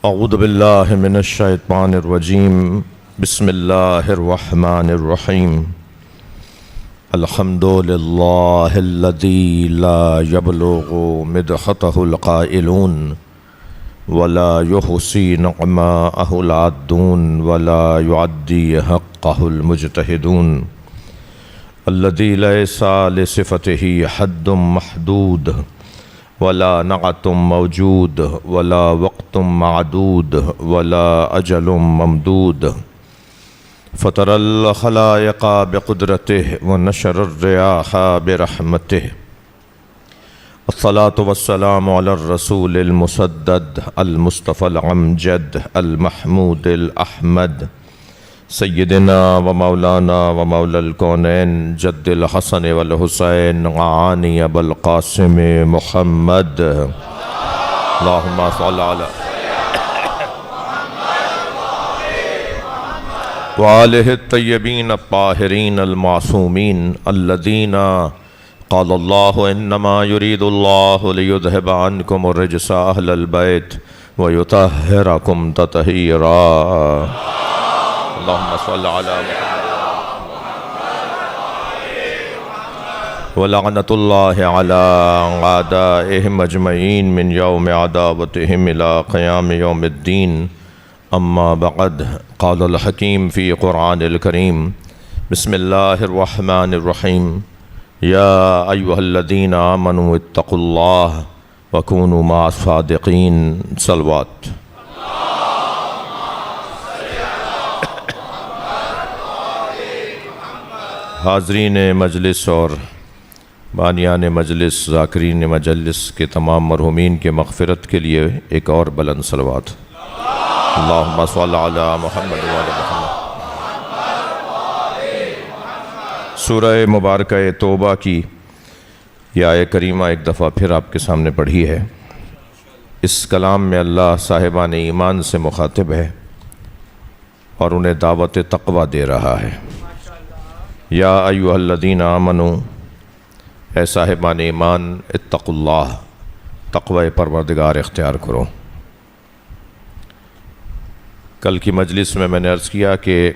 اعوذ باللہ من الشیطان الرجیم بسم اللہ الرحمن الرحیم الحمد للہ الذی لا یبلغ مدحتہ القائلون ولا یحصی نعماءہ العادون ولا یعدی حقہ المجتہدون الذی لیس لصفتہ حد محدود ولا نعت موجود ولا وقت معدود ولا اجل ممدود فطر الخلائق بقدرته ونشر الرياح برحمته الصلاة والسلام على الرسول المسدد المصطفى الأمجد المحمود الأحمد سیدنا و مولانا و مولا الکونین جد الحسن والحسین عانی ابو القاسم محمد اللہم صل علی وآلہ الطیبین الطاہرین المعصومین الذین قال اللہ انما یرید اللہ لیذہب عنکم الرجس اہل البیت ویطہرکم تطہیرا اللہم صل علی محمد ولعنت اللہ علی اعدائہم اجمعین من یوم عداوتہم الى قیام یوم الدین اما بعد قال الحکیم فی قرآن الکریم بسم اللہ الرحمن الرحیم یا ایہا الذین آمنوا اتقوا اللہ وکونوا مع الصادقین صلوات حاضرین مجلس اور بانیان مجلس ذاکرین مجلس کے تمام مرحومین کے مغفرت کے لیے ایک اور بلند صلوات اللہم صل علی محمد وعلی محمد۔ سورہ مبارکہ توبہ کی یہ آیت کریمہ ایک دفعہ پھر آپ کے سامنے پڑھی ہے۔ اس کلام میں اللہ صاحبان ایمان سے مخاطب ہے اور انہیں دعوت تقوی دے رہا ہے۔ یا ایہا الذین آمنوا، اے صاحبان ایمان، اتقوا اللہ، تقوی پروردگار اختیار کرو۔ کل کی مجلس میں نے عرض کیا کہ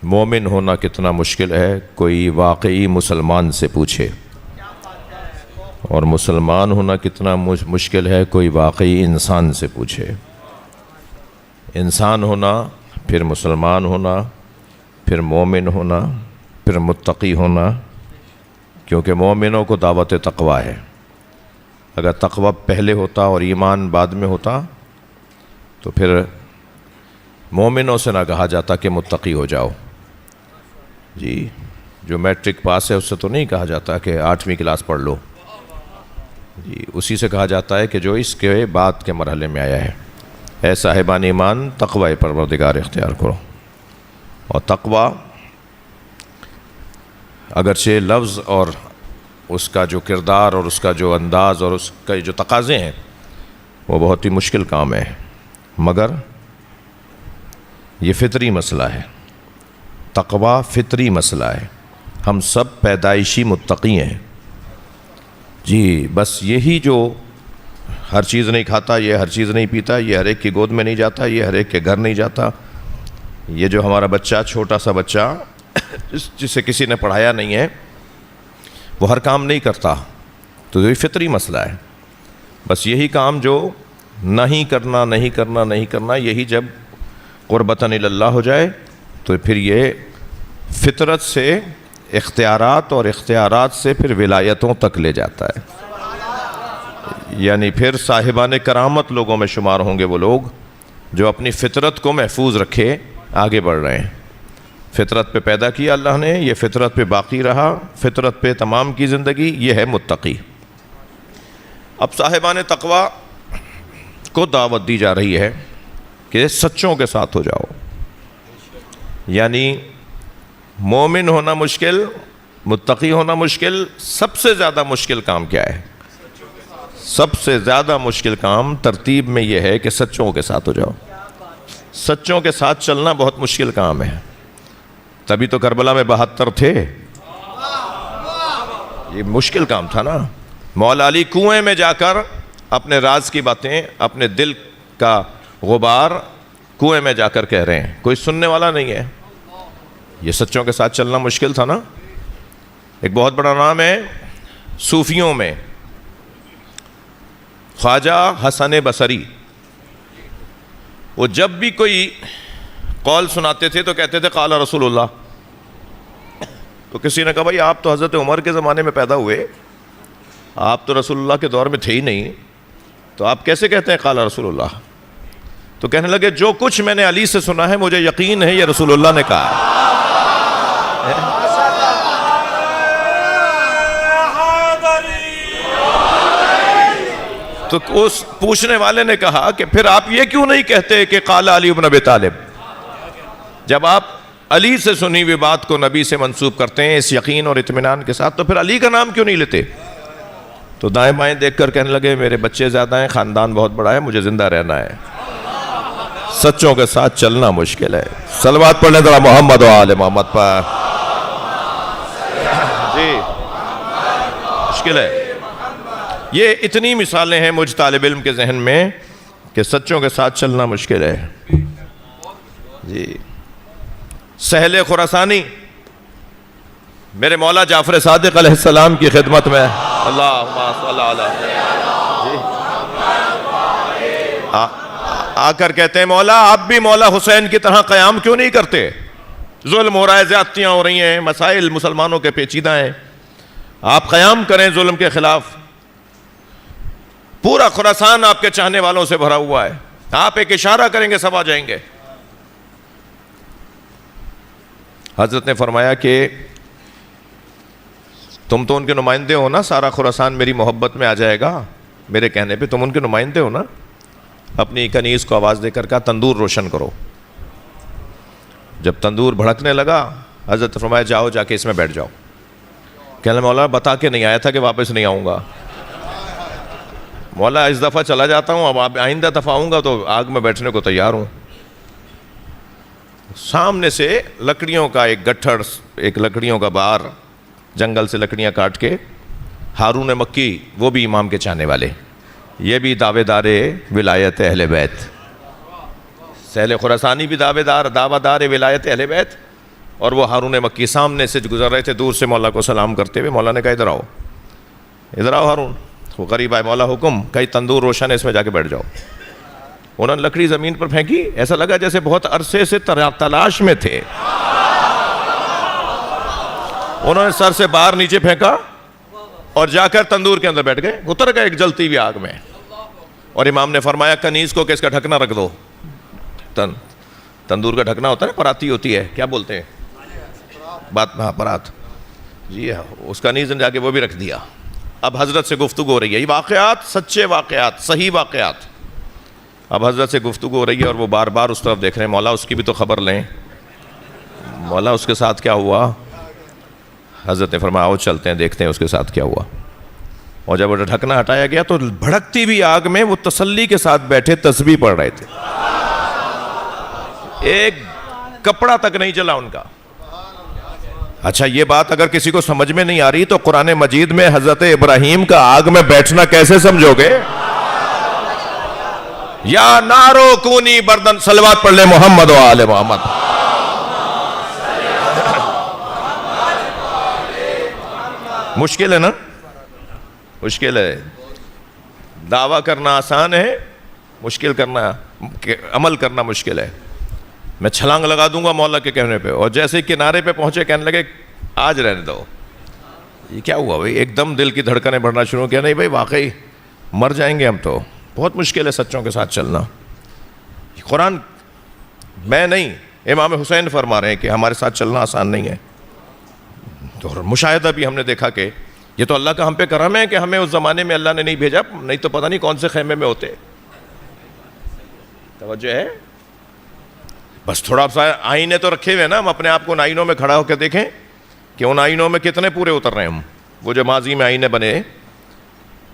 مومن ہونا کتنا مشکل ہے، کوئی واقعی مسلمان سے پوچھے، اور مسلمان ہونا کتنا مشکل ہے، کوئی واقعی انسان سے پوچھے۔ انسان ہونا، پھر مسلمان ہونا، پھر مومن ہونا، پھر متقی ہونا، کیونکہ مومنوں کو دعوت تقوی ہے۔ اگر تقوی پہلے ہوتا اور ایمان بعد میں ہوتا تو پھر مومنوں سے نہ کہا جاتا کہ متقی ہو جاؤ۔ جی، جو میٹرک پاس ہے اس سے تو نہیں کہا جاتا کہ 8ویں کلاس پڑھ لو، جی اسی سے کہا جاتا ہے کہ جو اس کے بعد کے مرحلے میں آیا ہے۔ اے صاحبان ایمان، تقوی پروردگار اختیار کرو۔ اور تقوی اگرچہ لفظ اور اس کا جو کردار اور اس کا جو انداز اور اس کا جو تقاضے ہیں وہ بہت ہی مشکل کام ہے، مگر یہ فطری مسئلہ ہے۔ تقوی فطری مسئلہ ہے، ہم سب پیدائشی متقی ہیں۔ جی بس یہی جو ہر چیز نہیں کھاتا، یہ ہر چیز نہیں پیتا، یہ ہر ایک کی گود میں نہیں جاتا، یہ ہر ایک کے گھر نہیں جاتا، یہ جو ہمارا بچہ، چھوٹا سا بچہ جسے کسی نے پڑھایا نہیں ہے، وہ ہر کام نہیں کرتا، تو یہ فطری مسئلہ ہے۔ بس یہی کام جو نہیں کرنا، یہی جب قربتاً اللہ ہو جائے تو پھر یہ فطرت سے اختیارات اور اختیارات سے پھر ولایتوں تک لے جاتا ہے۔ یعنی پھر صاحبان کرامت لوگوں میں شمار ہوں گے وہ لوگ جو اپنی فطرت کو محفوظ رکھے آگے بڑھ رہے ہیں۔ فطرت پہ پیدا کیا اللہ نے، یہ فطرت پہ باقی رہا، فطرت پہ تمام کی زندگی، یہ ہے متقی۔ اب صاحبان تقوی کو دعوت دی جا رہی ہے کہ سچوں کے ساتھ ہو جاؤ۔ یعنی مومن ہونا مشکل، متقی ہونا مشکل، سب سے زیادہ مشکل کام کیا ہے؟ سب سے زیادہ مشکل کام ترتیب میں یہ ہے کہ سچوں کے ساتھ ہو جاؤ۔ سچوں کے ساتھ چلنا بہت مشکل کام ہے، تبھی تو کربلا میں 72 تھے، یہ مشکل کام تھا نا۔ مولا علی کنویں میں جا کر اپنے راز کی باتیں، اپنے دل کا غبار کنویں میں جا کر کہہ رہے ہیں, کوئی سننے والا نہیں ہے. یہ سچوں کے ساتھ چلنا مشکل تھا نا. ایک بہت بڑا نام ہے صوفیوں میں, خواجہ حسن بصری. وہ جب بھی کوئی قول سناتے تھے تو کہتے تھے قال رسول اللہ. تو کسی نے کہا بھائی آپ تو حضرت عمر کے زمانے میں پیدا ہوئے, آپ تو رسول اللہ کے دور میں تھے ہی نہیں, تو آپ کیسے کہتے ہیں قال رسول اللہ؟ تو کہنے لگے جو کچھ میں نے علی سے سنا ہے مجھے یقین ہے یہ رسول اللہ نے کہا ہے. تو اس پوچھنے والے نے کہا کہ پھر آپ یہ کیوں نہیں کہتے کہ قال علی بن ابی طالب؟ جب آپ علی سے سنی ہوئی بات کو نبی سے منسوب کرتے ہیں اس یقین اور اطمینان کے ساتھ, تو پھر علی کا نام کیوں نہیں لیتے؟ تو دائیں بائیں دیکھ کر کہنے لگے میرے بچے زیادہ ہیں, خاندان بہت بڑا ہے, مجھے زندہ رہنا ہے. سچوں کے ساتھ چلنا مشکل ہے. صلوات پڑھ لیں ذرا محمد و آل محمد پر. جی مشکل ہے. یہ اتنی مثالیں ہیں مجھ طالب علم کے ذہن میں کہ سچوں کے ساتھ چلنا مشکل ہے. جی سہل خراسانی میرے مولا جعفر صادق علیہ السلام کی خدمت میں, اللہم صلی علیہ, آ کر کہتے ہیں مولا آپ بھی مولا حسین کی طرح قیام کیوں نہیں کرتے؟ ظلم ہو رہا ہے, زیادتیاں ہو رہی ہیں, مسائل مسلمانوں کے پیچیدہ ہیں, آپ قیام کریں ظلم کے خلاف. پورا خراسان آپ کے چاہنے والوں سے بھرا ہوا ہے, آپ ایک اشارہ کریں گے سب آ جائیں گے. حضرت نے فرمایا کہ تم تو ان کے نمائندے ہو نا, سارا خراسان میری محبت میں آ جائے گا میرے کہنے پہ, تم ان کے نمائندے ہو نا. اپنی کنیز کو آواز دے کر کہا تندور روشن کرو. جب تندور بھڑکنے لگا حضرت فرمایا جاؤ جا کے اس میں بیٹھ جاؤ. کہنے مولا بتا کے نہیں آیا تھا کہ واپس نہیں آؤں گا. مولا اس دفعہ چلا جاتا ہوں, اب آئندہ دفعہ آؤں گا تو آگ میں بیٹھنے کو تیار ہوں. سامنے سے لکڑیوں کا ایک گٹھڑ, ایک لکڑیوں کا بار, جنگل سے لکڑیاں کاٹ کے, ہارون مکی وہ بھی امام کے چاہنے والے, یہ بھی دعوے دار ولایت اہل بیت. سہل خراسانی بھی دعوے دار ولایت اہل بیت, اور وہ ہارون مکی سامنے سے گزر رہے تھے دور سے مولا کو سلام کرتے ہوئے. مولا نے کہا ادھر آؤ, ادھر آؤ ہارون. وہ قریب آئے, مولا حکم, کہیں تندور روشن ہے اس میں جا کے بیٹھ جاؤ. انہوں نے لکڑی زمین پر پھینکی, ایسا لگا جیسے بہت عرصے سے تلاش میں تھے. انہوں نے سر سے باہر نیچے پھینکا اور جا کر تندور کے اندر بیٹھ گئے, اتر گئے ایک جلتی ہوئی آگ میں. اور امام نے فرمایا کنیز کو کہ اس کا ڈھکنا رکھ دو. تندور کا ڈھکنا ہوتا ہے نا, پراتی ہوتی ہے, کیا بولتے ہیں بات, پرات, جی ہاں, اس کا نیز نے جا کے وہ بھی رکھ دیا. اب حضرت سے گفتگو ہو رہی ہے, یہ واقعات سچے واقعات, صحیح واقعات. اب حضرت سے گفتگو ہو رہی ہے اور وہ بار بار اس طرف دیکھ رہے ہیں, مولا اس کی بھی تو خبر لیں, مولا اس کے ساتھ کیا ہوا. حضرت نے فرمایا آؤ چلتے ہیں دیکھتے ہیں اس کے ساتھ کیا ہوا. اور جب وہ ڈھکنا ہٹایا گیا تو بھڑکتی بھی آگ میں وہ تسلی کے ساتھ بیٹھے تسبیح پڑھ رہے تھے, ایک کپڑا تک نہیں جلا ان کا. اچھا یہ بات اگر کسی کو سمجھ میں نہیں آ رہی تو قرآن مجید میں حضرت ابراہیم کا آگ میں بیٹھنا کیسے سمجھو گے؟ یا نارو کونی بردن. صلوات پڑھ لیں محمد و آل محمد. مشکل ہے نا, مشکل ہے. دعویٰ کرنا آسان ہے, مشکل کرنا, عمل کرنا مشکل ہے. میں چھلانگ لگا دوں گا مولا کے کہنے پہ, اور جیسے کنارے پہ پہنچے کہنے لگے آج رہنے دو. یہ کیا ہوا بھائی؟ ایک دم دل کی دھڑکنیں بڑھنا شروع کیا, نہیں بھائی واقعی مر جائیں گے ہم تو. بہت مشکل ہے سچوں کے ساتھ چلنا. قرآن میں نہیں, امام حسین فرما رہے ہیں کہ ہمارے ساتھ چلنا آسان نہیں ہے. اور مشاہدہ بھی ہم نے دیکھا کہ یہ تو اللہ کا ہم پہ کرم ہے کہ ہمیں اس زمانے میں اللہ نے نہیں بھیجا, نہیں تو پتہ نہیں کون سے خیمے میں ہوتے. توجہ ہے؟ بس تھوڑا سا آئینے تو رکھے ہوئے نا, ہم اپنے آپ کو ان آئینوں میں کھڑا ہو کے دیکھیں کہ ان آئینوں میں کتنے پورے اتر رہے ہیں ہم, وہ جو ماضی میں آئینے بنے.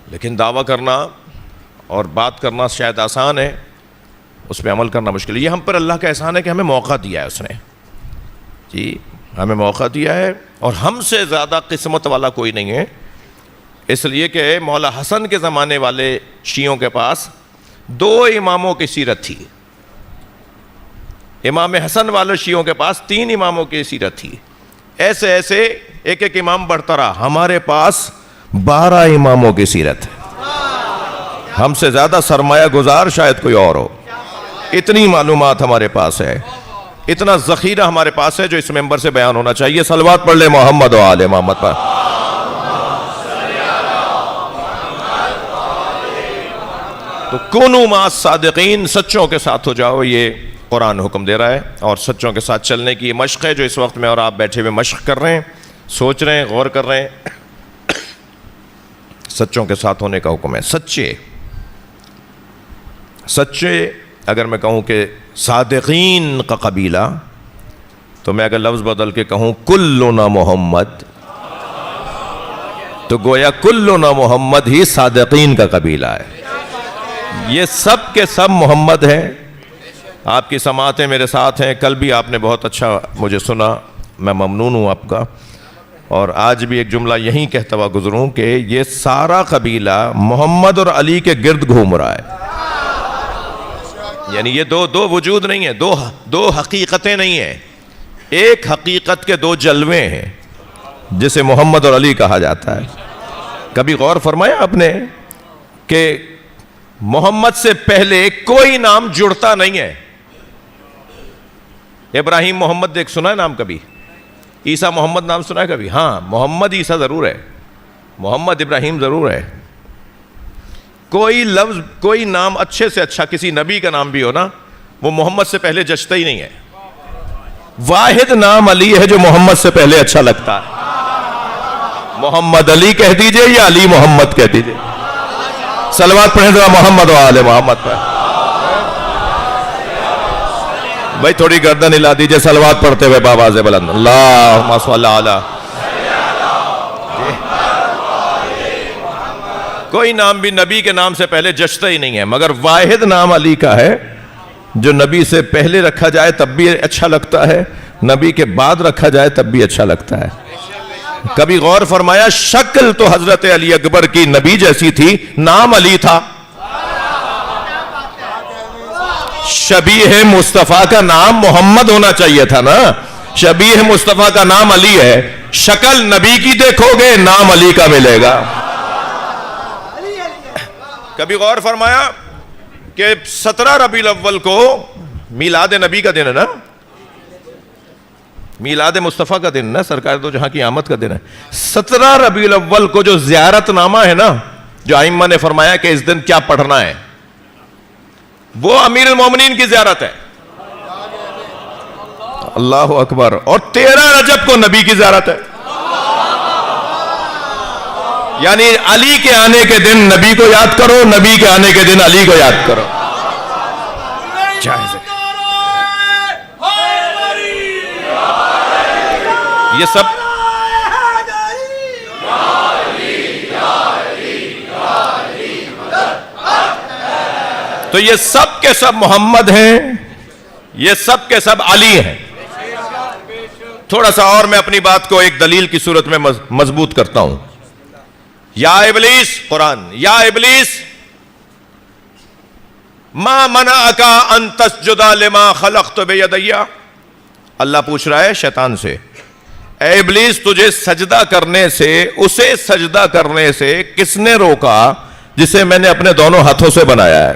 لیکن دعویٰ کرنا اور بات کرنا شاید آسان ہے, اس پہ عمل کرنا مشکل ہے. یہ ہم پر اللہ کا احسان ہے کہ ہمیں موقع دیا ہے اس نے. جی ہمیں موقع دیا ہے, اور ہم سے زیادہ قسمت والا کوئی نہیں ہے. اس لیے کہ مولا حسن کے زمانے والے شیعوں کے پاس 2 اماموں کی سیرت تھی. امام حسن والے شیعوں کے پاس 3 اماموں کی سیرت تھی. ایسے ایسے ایک ایک امام بڑھتا رہا. ہمارے پاس 12 اماموں کی سیرت ہے. ہم سے زیادہ سرمایہ گزار شاید کوئی اور ہو. اتنی معلومات ہمارے پاس ہے, اتنا ذخیرہ ہمارے پاس ہے جو اس ممبر سے بیان ہونا چاہیے. صلوات پڑھ لے محمد و آل محمد پر. تو کونوا مع الصادقین, سچوں کے ساتھ ہو جاؤ, یہ قرآن حکم دے رہا ہے. اور سچوں کے ساتھ چلنے کی یہ مشق ہے جو اس وقت میں اور آپ بیٹھے ہوئے مشق کر رہے ہیں, سوچ رہے ہیں, غور کر رہے ہیں. سچوں کے ساتھ ہونے کا حکم ہے. سچے اگر میں کہوں کہ صادقین کا قبیلہ, تو میں اگر لفظ بدل کے کہوں کلنا محمد, تو گویا کلنا محمد ہی صادقین کا قبیلہ ہے. یہ سب کے سب محمد ہیں. آپ کی سماعتیں میرے ساتھ ہیں. کل بھی آپ نے بہت اچھا مجھے سنا, میں ممنون ہوں آپ کا. اور آج بھی ایک جملہ یہیں کہتا ہوا گزروں کہ یہ سارا قبیلہ محمد اور علی کے گرد گھوم رہا ہے. یعنی یہ دو وجود نہیں ہیں, دو حقیقتیں نہیں ہیں. ایک حقیقت کے 2 جلوے ہیں جسے محمد اور علی کہا جاتا ہے. کبھی غور فرمایا آپ نے کہ محمد سے پہلے کوئی نام جڑتا نہیں ہے. ابراہیم محمد ایک سنا ہے نام کبھی؟ عیسیٰ محمد نام سنا ہے کبھی؟ ہاں, محمد عیسیٰ ضرور ہے, محمد ابراہیم ضرور ہے. کوئی لفظ, کوئی نام اچھے سے اچھا کسی نبی کا نام بھی ہو نا, وہ محمد سے پہلے جچتا ہی نہیں ہے. واحد نام علی ہے جو محمد سے پہلے اچھا لگتا ہے. محمد علی کہہ دیجئے یا علی محمد کہہ دیجئے. صلوات پڑھیں ذرا محمد و آل محمد پر. بھائی تھوڑی گردن ہلا دیجئے صلوات پڑھتے ہوئے بآواز بلند. اللہم صل علی. کوئی نام بھی نبی کے نام سے پہلے جچتا ہی نہیں ہے, مگر واحد نام علی کا ہے جو نبی سے پہلے رکھا جائے تب بھی اچھا لگتا ہے, نبی کے بعد رکھا جائے تب بھی اچھا لگتا ہے. کبھی غور فرمایا, شکل تو حضرت علی اکبر کی نبی جیسی تھی, نام علی تھا. شبیہ مصطفیٰ کا نام محمد ہونا چاہیے تھا نا. شبیہ مصطفیٰ کا نام علی ہے, شکل نبی کی دیکھو گے, نام علی کا ملے گا. کبھی غور فرمایا کہ 17 ربیع الاول کو میلاد نبی کا دن ہے نا, میلاد مصطفیٰ کا دن نا, سرکار دو جہاں کی آمد کا دن ہے. 17 ربیع الاول کو جو زیارت نامہ ہے نا, جو ائمہ نے فرمایا کہ اس دن کیا پڑھنا ہے, وہ امیر المومنین کی زیارت ہے. اللہ اکبر. اور 13 رجب کو نبی کی زیارت ہے. یعنی علی کے آنے کے دن نبی کو یاد کرو, نبی کے آنے کے دن علی کو یاد کرو. جائز ہے یہ سب. تو یہ سب کے سب محمد ہیں, یہ سب کے سب علی ہیں. تھوڑا سا اور میں اپنی بات کو ایک دلیل کی صورت میں مضبوط کرتا ہوں. یا ابلیس, قرآن, یا ابلیس ما منعک ان تسجد لما خلقت بیدی. اللہ پوچھ رہا ہے شیطان سے, اے ابلیس تجھے سجدہ کرنے سے, اسے سجدہ کرنے سے کس نے روکا جسے میں نے اپنے دونوں ہاتھوں سے بنایا ہے؟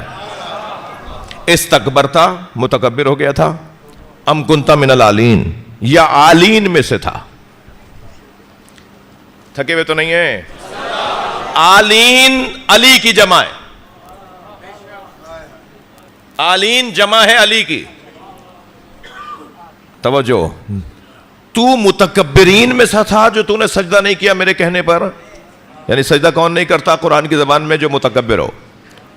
استکبرتا, متکبر ہو گیا تھا, ام کنت من العالین, یا عالین میں سے تھا. تھکے ہوئے تو نہیں ہیں؟ عالین علی کی جمع ہے, عالین جمع ہے علی کی. توجہ, تو متکبرین میں سے تھا جو تو نے سجدہ نہیں کیا میرے کہنے پر. یعنی سجدہ کون نہیں کرتا قرآن کی زبان میں؟ جو متکبر ہو.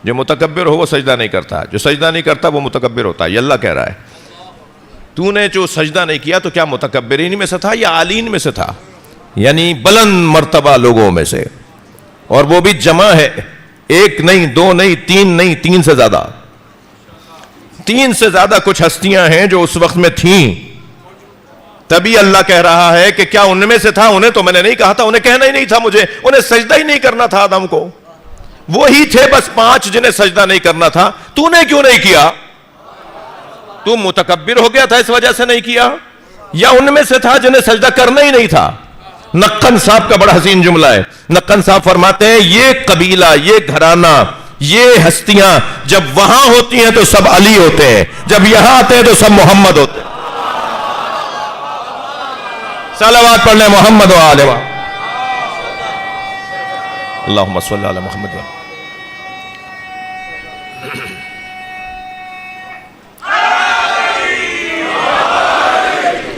جو متکبر ہو وہ سجدہ نہیں کرتا, جو سجدہ نہیں کرتا وہ متکبر ہوتا ہے. یہ اللہ کہہ رہا ہے. تو نے جو سجدہ نہیں کیا تو کیا متکبرین میں سے تھا یا عالین میں سے تھا؟ یعنی بلند مرتبہ لوگوں میں سے. اور وہ بھی جمع ہے, ایک نہیں, دو نہیں, تین نہیں, 3 سے زیادہ. 3 سے زیادہ کچھ ہستیاں ہیں جو اس وقت میں تھیں. تبھی اللہ کہہ رہا ہے کہ کیا ان میں سے تھا؟ انہیں تو میں نے نہیں کہا تھا, انہیں کہنا ہی نہیں تھا مجھے, انہیں سجدہ ہی نہیں کرنا تھا آدم کو. وہی تھے بس 5 جنہیں سجدہ نہیں کرنا تھا. تو نے کیوں نہیں کیا؟ تو متکبر ہو گیا تھا اس وجہ سے نہیں کیا، یا ان میں سے تھا جنہیں سجدہ کرنا ہی نہیں تھا؟ نقن صاحب کا بڑا حسین جملہ ہے. نقن صاحب فرماتے ہیں یہ قبیلہ، یہ گھرانہ، یہ ہستیاں جب وہاں ہوتی ہیں تو سب علی ہوتے ہیں، جب یہاں آتے ہیں تو سب محمد ہوتے ہیں. صلوات پڑھ لیں محمد و آلہ اللہم صلی علی محمد و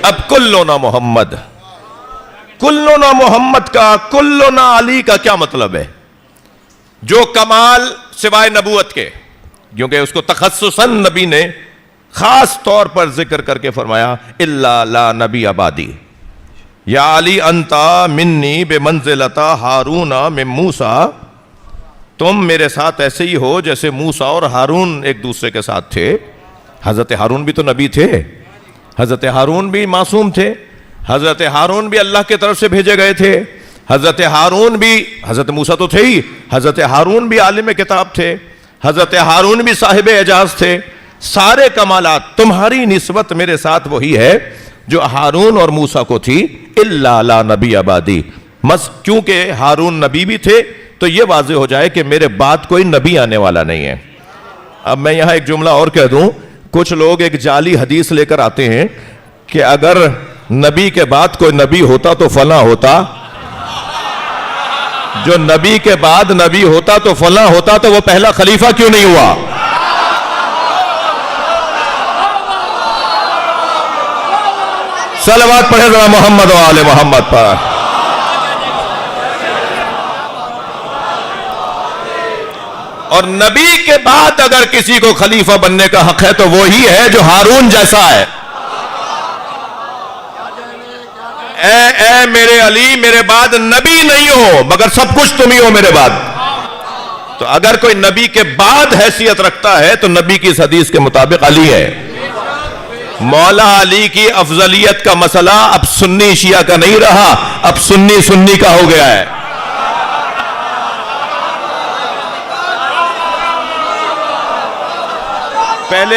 اب کلنا محمد، کلنا محمد کا، کلنا علی کا کیا مطلب ہے؟ جو کمال سوائے نبوت کے، کیونکہ اس کو تخصصاً نبی نے خاص طور پر ذکر کر کے فرمایا الا لا نبی آبادی، یا علی انتا منی بمنزلتا ہارون من موسیٰ، تم میرے ساتھ ایسے ہی ہو جیسے موسیٰ اور ہارون ایک دوسرے کے ساتھ تھے. حضرت ہارون بھی تو نبی تھے، حضرت ہارون بھی معصوم تھے، حضرت ہارون بھی اللہ کی طرف سے بھیجے گئے تھے، حضرت ہارون بھی، حضرت موسیٰ تو تھے ہی، حضرت ہارون بھی عالم کتاب تھے، حضرت ہارون بھی صاحب اعجاز تھے. سارے کمالات، تمہاری نسبت میرے ساتھ وہی ہے جو ہارون اور موسیٰ کو تھی. الا لا نبی آبادی، بس کیونکہ ہارون نبی بھی تھے تو یہ واضح ہو جائے کہ میرے بعد کوئی نبی آنے والا نہیں ہے. اب میں یہاں ایک جملہ اور کہہ دوں، کچھ لوگ ایک جعلی حدیث لے کر آتے ہیں کہ اگر نبی کے بعد کوئی نبی ہوتا تو فلاں ہوتا، جو نبی کے بعد نبی ہوتا تو فلاں ہوتا، تو وہ پہلا خلیفہ کیوں نہیں ہوا؟ صلوات پڑھے ذرا محمد و آل محمد پر. اور نبی کے بعد اگر کسی کو خلیفہ بننے کا حق ہے تو وہی ہے جو ہارون جیسا ہے. اے میرے علی، میرے بعد نبی نہیں ہو مگر سب کچھ تم ہی ہو میرے بعد. تو اگر کوئی نبی کے بعد حیثیت رکھتا ہے تو نبی کی اس حدیث کے مطابق علی ہے. مولا علی کی افضلیت کا مسئلہ اب سنی شیعہ کا نہیں رہا، اب سنی سنی کا ہو گیا ہے. پہلا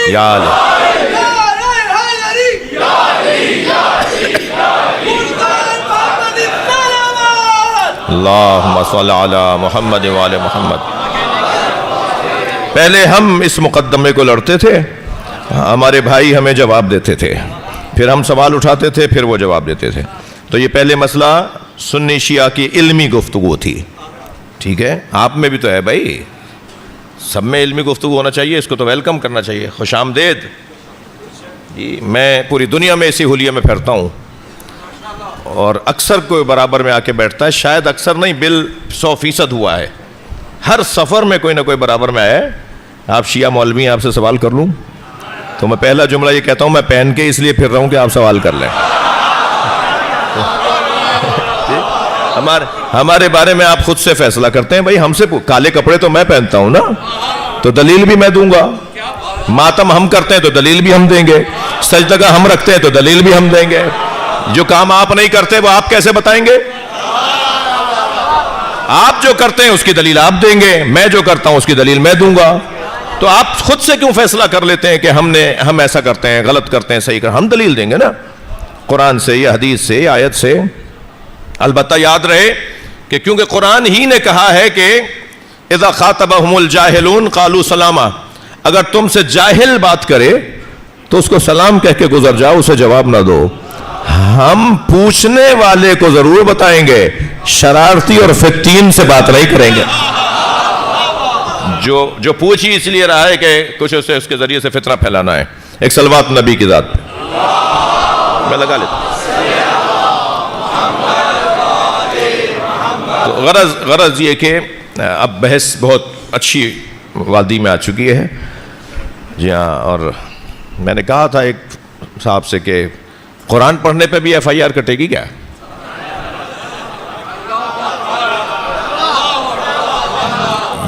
یا اللہم صلی علی محمد وآل محمد. پہلے ہم اس مقدمے کو لڑتے تھے، ہمارے بھائی ہمیں جواب دیتے تھے، پھر ہم سوال اٹھاتے تھے، پھر وہ جواب دیتے تھے. تو یہ پہلے مسئلہ سنی شیعہ کی علمی گفتگو تھی. ٹھیک ہے، آپ میں بھی تو ہے بھائی، سب میں علمی گفتگو ہونا چاہیے، اس کو تو ویلکم کرنا چاہیے. خوش آمدید جی. میں پوری دنیا میں اسی حلیے میں پھرتا ہوں اور اکثر کوئی برابر میں آ کے بیٹھتا ہے، شاید اکثر نہیں، 100% ہوا ہے. ہر سفر میں کوئی نہ کوئی برابر میں آیا ہے. آپ شیعہ مولوی ہیں، آپ سے سوال کر لوں تو میں پہلا جملہ یہ کہتا ہوں، میں پہن کے اس لیے پھر رہا ہوں کہ آپ سوال کر لیں. ہمارے بارے میں آپ خود سے فیصلہ کرتے ہیں. بھائی ہم سے کالے کپڑے تو میں پہنتا ہوں نا، تو دلیل بھی میں دوں گا. ماتم ہم کرتے ہیں تو دلیل بھی ہم دیں گے. سجدہ ہم رکھتے ہیں تو دلیل بھی ہم دیں گے. جو کام آپ نہیں کرتے وہ آپ کیسے بتائیں گے؟ آپ جو کرتے ہیں اس کی دلیل آپ دیں گے، میں جو کرتا ہوں اس کی دلیل میں دوں گا. تو آپ خود سے کیوں فیصلہ کر لیتے ہیں کہ ہم ایسا کرتے ہیں، غلط کرتے ہیں، صحیح کرتے ہیں؟ ہم دلیل دیں گے نا، قرآن سے یا حدیث سے یا آیت سے. البتہ یاد رہے کہ کیونکہ قرآن ہی نے کہا ہے کہ اذا خاطبہم الجاہلون قالوا سلاما، اگر تم سے جاہل بات کرے تو اس کو سلام کہہ کے گزر جاؤ، اسے جواب نہ دو. ہم پوچھنے والے کو ضرور بتائیں گے، شرارتی اور فتین سے بات نہیں کریں گے. جو پوچھی اس لیے رہا ہے کہ کچھ اسے اس کے ذریعے سے فتنہ پھیلانا ہے. ایک صلوات نبی کی ذات پہ میں لگا لیتا ہوں. تو غرض یہ کہ اب بحث بہت اچھی وادی میں آ چکی ہے. جی ہاں، اور میں نے کہا تھا ایک صاحب سے کہ قرآن پڑھنے پہ بھی FIR کٹے گی کیا؟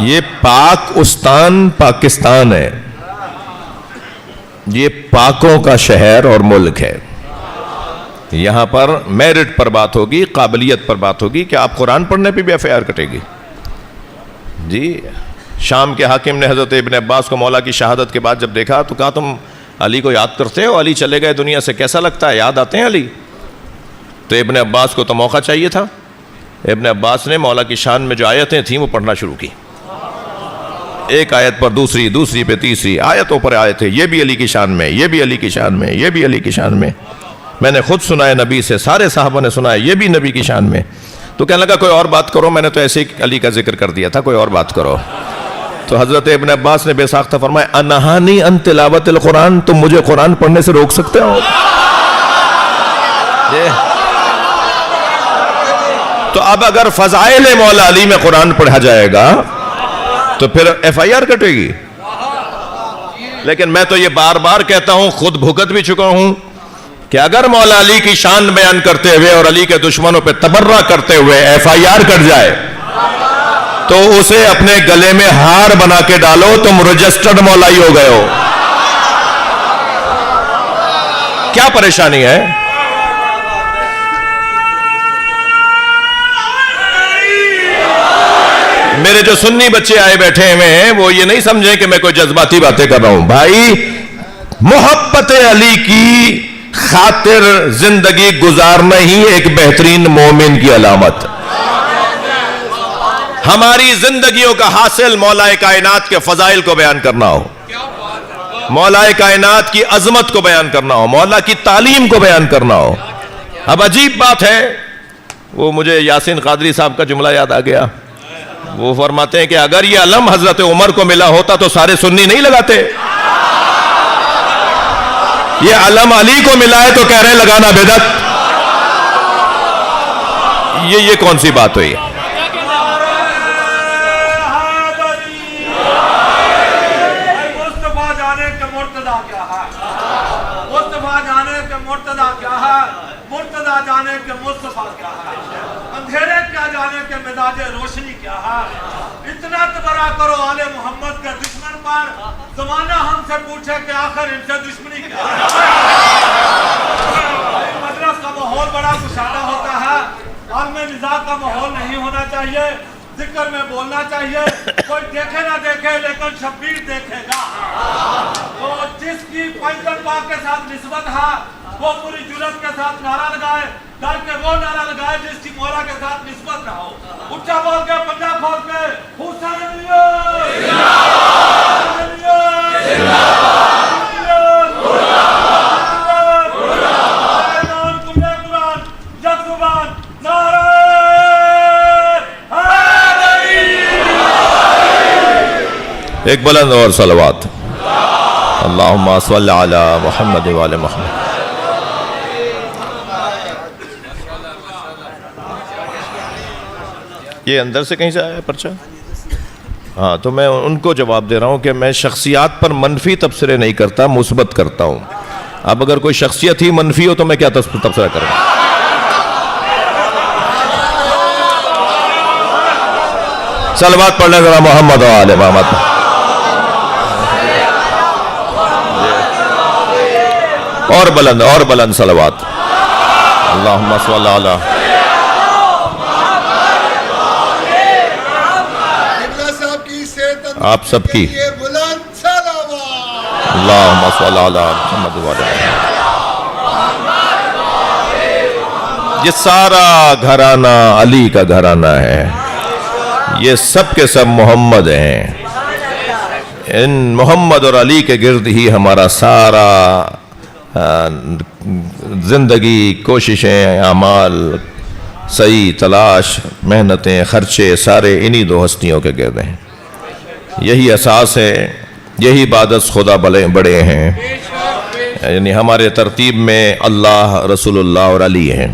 یہ پاکستان ہے. یہ پاکوں کا شہر اور ملک ہے. یہاں پر میرٹ پر بات ہوگی, قابلیت پر بات ہوگی کہ آپ قرآن پڑھنے پہ بھی ایف آئی آر کٹے گی. جی شام کے حاکم نے حضرت ابن عباس کو مولا کی شہادت کے بعد جب دیکھا تو کہا تم علی کو یاد کرتے ہو؟ علی چلے گئے دنیا سے, کیسا لگتا ہے, یاد آتے ہیں علی؟ تو ابن عباس کو تو موقع چاہیے تھا. ابن عباس نے مولا کی شان میں جو آیتیں تھیں وہ پڑھنا شروع کی, ایک آیت پر دوسری, دوسری پہ تیسری, آیتوں پر آیتیں, یہ بھی علی کی شان میں, یہ بھی علی کی شان میں, یہ بھی علی کی شان میں. میں نے خود سنا ہے نبی سے, سارے صحابہ نے سنا ہے, یہ بھی نبی کی شان میں. تو کہنے لگا کوئی اور بات کرو, میں نے تو ایسے ہی علی کا ذکر کر دیا تھا, کوئی اور بات کرو. تو حضرت ابن عباس نے بے ساختہ فرمایا انہانی ان تلاوت القرآن, تم مجھے قرآن پڑھنے سے روک سکتے ہو؟ تو اب اگر فضائل مولا علی میں قرآن پڑھا جائے گا تو پھر ایف آئی آر کٹے گی. لیکن میں تو یہ بار بار کہتا ہوں, خود بھگت بھی چکا ہوں, کہ اگر مولا علی کی شان بیان کرتے ہوئے اور علی کے دشمنوں پہ تبرہ کرتے ہوئے ایف آئی آر کٹ جائے تو اسے اپنے گلے میں ہار بنا کے ڈالو, تم رجسٹرڈ مولائی ہو گئے ہو. کیا پریشانی ہے؟ میرے جو سنی بچے آئے بیٹھے ہوئے ہیں وہ یہ نہیں سمجھیں کہ میں کوئی جذباتی باتیں کر رہا ہوں. بھائی, محبت علی کی خاطر زندگی گزارنا ہی ایک بہترین مومن کی علامت. ہماری زندگیوں کا حاصل مولا کائنات کے فضائل کو بیان کرنا ہو, مولا کائنات کی عظمت کو بیان کرنا ہو, مولا کی تعلیم کو بیان کرنا ہو. اب عجیب بات ہے, وہ مجھے یاسین قادری صاحب کا جملہ یاد آ گیا. وہ فرماتے ہیں کہ اگر یہ علم حضرت عمر کو ملا ہوتا تو سارے سنی نہیں لگاتے. یہ علم علی کو ملا ہے تو کہہ رہے ہیں لگانا بدعت. یہ کون سی بات ہوئی؟ مرتضیٰ جانے کے مصطفیٰ کیا ہے, اندھیرے کیا جانے کے مزاج روشنی کیا ہے. اتنا تبرہ کرو آل محمد کے دشمن پر, زمانہ ہم سے پوچھے کہ آخر ان سے دشمنی کیا ہے. مجلس کا ماحول بڑا کشادہ ہوتا ہے, عالم مزاج کا ماحول نہیں ہونا چاہیے. ذکر میں بولنا چاہیے, کوئی دیکھے نہ دیکھے لیکن شبیر دیکھے گا. تو جس کی پیغمبر پاک کے ساتھ نسبت ہے وہ پوری جرات کے ساتھ نعرہ لگائے, ڈر کے وہ نعرہ لگائے جس کی مولا کے ساتھ نسبت نہ ہو. اونچا بول کے, پنجا کھول کے, حسین علی ایک بلند اور صلوات. اللہم صلی علی محمد وعلی محمد. یہ اندر سے کہیں سے آیا پرچہ؟ ہاں, تو میں ان کو جواب دے رہا ہوں کہ میں شخصیات پر منفی تبصرے نہیں کرتا, مثبت کرتا ہوں. اب اگر کوئی شخصیت ہی منفی ہو تو میں کیا تبصرہ کروں؟ صلوات پڑھنے ذرا محمد وعلی محمد. اور بلند صلوات. اللہم صلی علی. آپ سب کی اللہم صلی علی محمد وعلی. یہ سارا گھرانہ علی کا گھرانہ ہے, یہ سب کے سب محمد ہیں. ان محمد اور علی کے گرد ہی ہمارا سارا زندگی, کوششیں, اعمال, سعی, تلاش, محنتیں, خرچے سارے انہی دو ہستیوں کے گرد ہیں. یہی اساس ہے, یہی عبادت خدا بڑے ہیں. یعنی ہمارے ترتیب میں اللہ, رسول اللہ اور علی ہیں.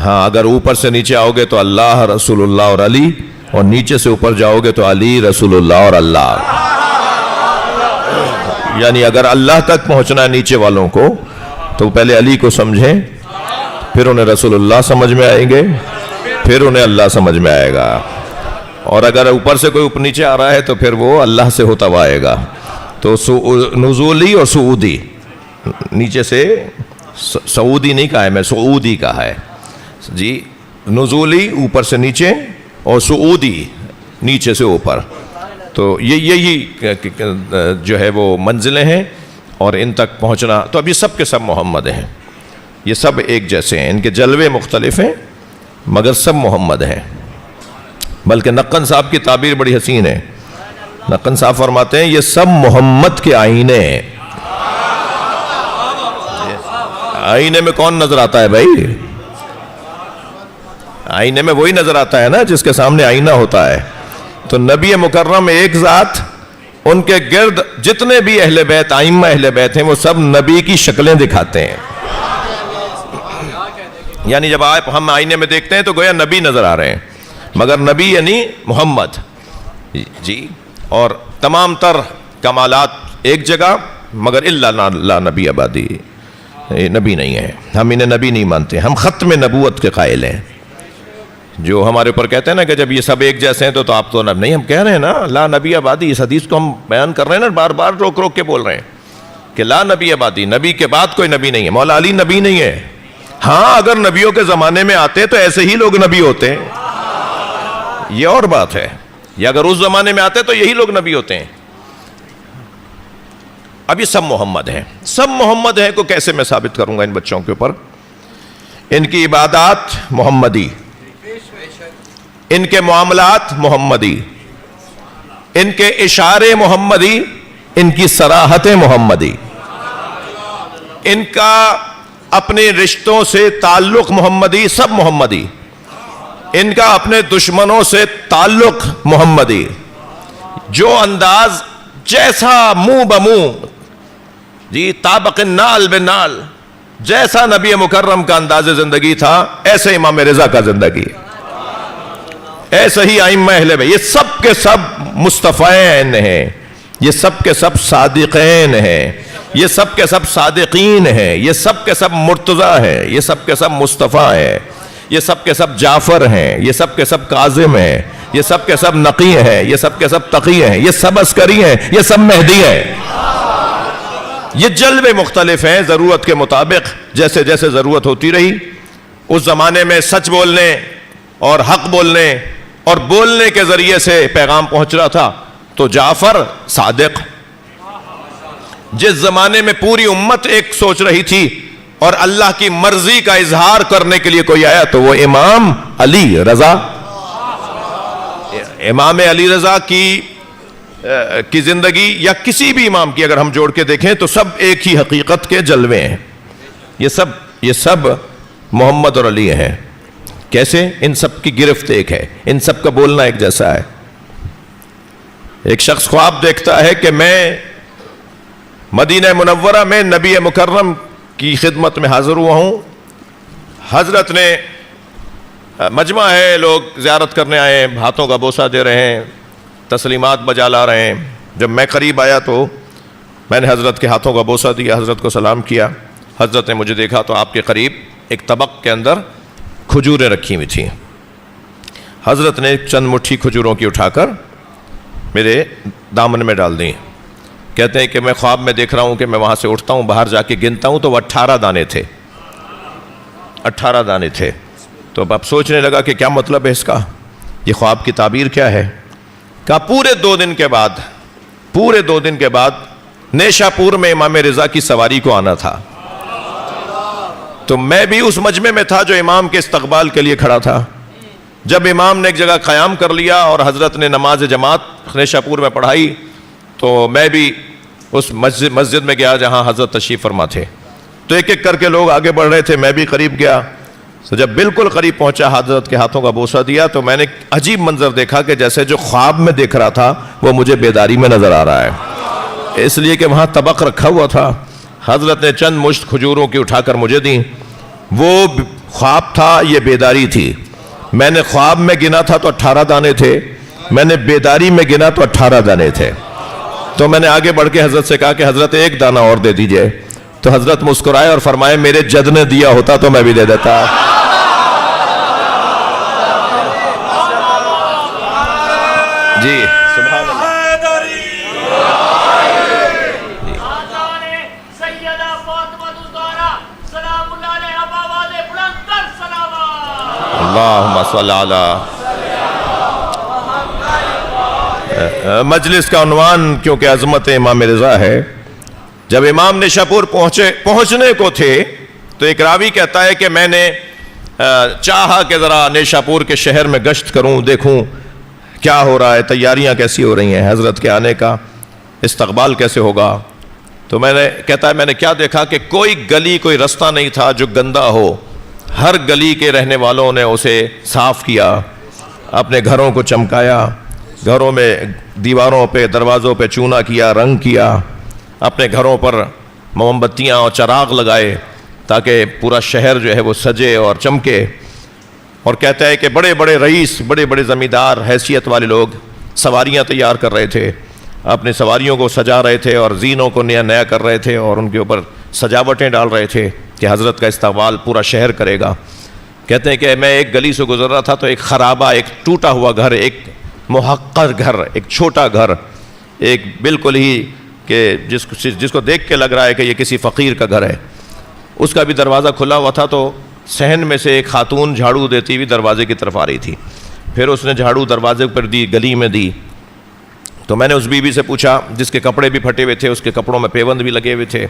ہاں, اگر اوپر سے نیچے آؤ گے تو اللہ, رسول اللہ اور علی, اور نیچے سے اوپر جاؤ گے تو علی, رسول اللہ اور اللہ. یعنی اگر اللہ تک پہنچنا ہے نیچے والوں کو تو پہلے علی کو سمجھیں, پھر انہیں رسول اللہ سمجھ میں آئیں گے, پھر انہیں اللہ سمجھ میں آئے گا. اور اگر اوپر سے کوئی اوپر نیچے آ رہا ہے تو پھر وہ اللہ سے ہوتا ہوا آئے گا. تو نزولی اور سعودی، نیچے سے سعودی نہیں کہا ہے میں، سعودی کہا ہے جی، نزولی اوپر سے نیچے اور سعودی نیچے سے اوپر، تو یہی جو ہے وہ منزلیں ہیں، اور ان تک پہنچنا. تو اب یہ سب کے سب محمد ہیں، یہ سب ایک جیسے ہیں، ان کے جلوے مختلف ہیں مگر سب محمد ہیں. بلکہ نقن صاحب کی تعبیر بڑی حسین ہے. نقن صاحب فرماتے ہیں یہ سب محمد کے آئینے ہیں. آئینے میں کون نظر آتا ہے بھائی؟ آئینے میں وہی نظر آتا ہے نا جس کے سامنے آئینہ ہوتا ہے. تو نبی مکرم ایک ذات، ان کے گرد جتنے بھی اہل بیت، ائمہ اہل بیت ہیں، وہ سب نبی کی شکلیں دکھاتے ہیں. یعنی جب ہم آئینے میں دیکھتے ہیں تو گویا نبی نظر آ رہے ہیں، مگر نبی یعنی محمد جی. اور تمام تر کمالات ایک جگہ، مگر لا نبی آبادی، نبی نہیں ہے. ہم انہیں نبی نہیں مانتے، ہم ختم نبوت کے قائل ہیں. جو ہمارے اوپر کہتے ہیں نا کہ جب یہ سب ایک جیسے ہیں تو آپ تو نہیں. ہم کہہ رہے ہیں نا لا نبی آبادی، اس حدیث کو ہم بیان کر رہے ہیں نا، بار بار روک روک کے بول رہے ہیں کہ لا نبی آبادی، نبی کے بعد کوئی نبی نہیں ہے. مولا علی نبی نہیں ہے. ہاں اگر نبیوں کے زمانے میں آتے تو ایسے ہی لوگ نبی ہوتے ہیں، یہ اور بات ہے. یا اگر اس زمانے میں آتے تو یہی لوگ نبی ہوتے ہیں. اب یہ سب محمد ہیں. سب محمد ہیں کو کیسے میں ثابت کروں گا ان بچوں کے اوپر؟ ان کی عبادات محمدی، ان کے معاملات محمدی، ان کے اشارے محمدی، ان کی صراحتیں محمدی، ان کا اپنے رشتوں سے تعلق محمدی، سب محمدی. ان کا اپنے دشمنوں سے تعلق محمدی. جو انداز جیسا منہ بمنہ جی طابق النال بالنال، جیسا نبی مکرم کا انداز زندگی تھا ایسے امام رضا کا زندگی، ایسے ہی ائمہ اہل بیت. یہ سب کے سب مصطفین ہیں، یہ سب کے سب صادقین ہیں، یہ سب کے سب صادقین ہیں، یہ سب کے سب مرتضیٰ ہیں، یہ سب کے سب مصطفیٰ ہیں، یہ سب کے سب جعفر ہیں، یہ سب کے سب کاظم ہیں، یہ سب کے سب نقی ہیں، یہ سب کے سب تقی ہیں، یہ سب عسکری ہیں، یہ سب مہدی ہیں. یہ جلوے مختلف ہیں ضرورت کے مطابق، جیسے جیسے ضرورت ہوتی رہی. اس زمانے میں سچ بولنے اور حق بولنے اور بولنے کے ذریعے سے پیغام پہنچ رہا تھا تو جعفر صادق. جس زمانے میں پوری امت ایک سوچ رہی تھی اور اللہ کی مرضی کا اظہار کرنے کے لیے کوئی آیا تو وہ امام علی رضا. امام علی رضا کی زندگی یا کسی بھی امام کی اگر ہم جوڑ کے دیکھیں تو سب ایک ہی حقیقت کے جلوے ہیں. یہ سب محمد اور علی ہیں. کیسے؟ ان سب کی گرفت ایک ہے، ان سب کا بولنا ایک جیسا ہے. ایک شخص خواب دیکھتا ہے کہ میں مدینہ منورہ میں نبی مکرم کی خدمت میں حاضر ہوا ہوں. حضرت نے مجمع ہے، لوگ زیارت کرنے آئے ہیں، ہاتھوں کا بوسہ دے رہے ہیں، تسلیمات بجا لا رہے ہیں. جب میں قریب آیا تو میں نے حضرت کے ہاتھوں کا بوسہ دیا، حضرت کو سلام کیا. حضرت نے مجھے دیکھا تو آپ کے قریب ایک طبق کے اندر کھجوریں رکھی ہوئی تھیں. حضرت نے چند مٹھی کھجوروں کی اٹھا کر میرے دامن میں ڈال دیں. کہتے ہیں کہ میں خواب میں دیکھ رہا ہوں کہ میں وہاں سے اٹھتا ہوں، باہر جا کے گنتا ہوں تو وہ 18 دانے تھے. 18 دانے تھے. تو اب سوچنے لگا کہ کیا مطلب ہے اس کا، یہ خواب کی تعبیر کیا ہے. کہا پورے 2 دن کے بعد نیشا پور میں امام رضا کی سواری کو آنا تھا. تو میں بھی اس مجمع میں تھا جو امام کے استقبال کے لیے کھڑا تھا. جب امام نے ایک جگہ قیام کر لیا اور حضرت نے نماز جماعت نیشا پور میں پڑھائی تو میں بھی اس مسجد میں گیا جہاں حضرت تشریف فرما تھے. تو ایک ایک کر کے لوگ آگے بڑھ رہے تھے، میں بھی قریب گیا. تو جب بالکل قریب پہنچا، حضرت کے ہاتھوں کا بوسہ دیا تو میں نے عجیب منظر دیکھا کہ جیسے جو خواب میں دیکھ رہا تھا وہ مجھے بیداری میں نظر آ رہا ہے. اس لیے کہ وہاں طبق رکھا ہوا تھا. حضرت نے چند مشت کھجوروں کی اٹھا کر مجھے دیں. وہ خواب تھا، یہ بیداری تھی. میں نے خواب میں گنا تھا تو 18 دانے تھے، میں نے بیداری میں گنا تو 18 دانے تھے. تو میں نے آگے بڑھ کے حضرت سے کہا کہ حضرت ایک دانہ اور دے دیجئے. تو حضرت مسکرائے اور فرمائے میرے جد نے دیا ہوتا تو میں بھی دے دیتا. جی سبحان اللہ. صل علی. مجلس کا عنوان کیونکہ عظمت امام رضا ہے. جب امام نیشاپور پہنچنے کو تھے تو ایک راوی کہتا ہے کہ میں نے چاہا کہ ذرا نیشاپور کے شہر میں گشت کروں، دیکھوں کیا ہو رہا ہے، تیاریاں کیسی ہو رہی ہیں، حضرت کے آنے کا استقبال کیسے ہوگا. تو کہتا ہے میں نے کیا دیکھا کہ کوئی گلی کوئی رستہ نہیں تھا جو گندا ہو. ہر گلی کے رہنے والوں نے اسے صاف کیا، اپنے گھروں کو چمکایا، گھروں میں دیواروں پہ دروازوں پہ چونا کیا، رنگ کیا، اپنے گھروں پر موم بتیاں اور چراغ لگائے تاکہ پورا شہر جو ہے وہ سجے اور چمکے. اور کہتا ہے کہ بڑے بڑے رئیس، بڑے بڑے زمیندار، حیثیت والے لوگ سواریاں تیار کر رہے تھے، اپنی سواریوں کو سجا رہے تھے اور زینوں کو نیا نیا کر رہے تھے اور ان کے اوپر سجاوٹیں ڈال رہے تھے کہ حضرت کا استقبال پورا شہر کرے گا. کہتے ہیں کہ میں ایک گلی سے گزر رہا تھا تو ایک خرابہ، ایک ٹوٹا ہوا گھر، ایک محقر گھر، ایک چھوٹا گھر، ایک بالکل ہی کہ جس کو دیکھ کے لگ رہا ہے کہ یہ کسی فقیر کا گھر ہے، اس کا بھی دروازہ کھلا ہوا تھا. تو صحن میں سے ایک خاتون جھاڑو دیتی ہوئی دروازے کی طرف آ رہی تھی. پھر اس نے جھاڑو دروازے پر دی، گلی میں دی. تو میں نے اس بی بی سے پوچھا جس کے کپڑے بھی پھٹے ہوئے تھے، اس کے کپڑوں میں پیوند بھی لگے ہوئے تھے.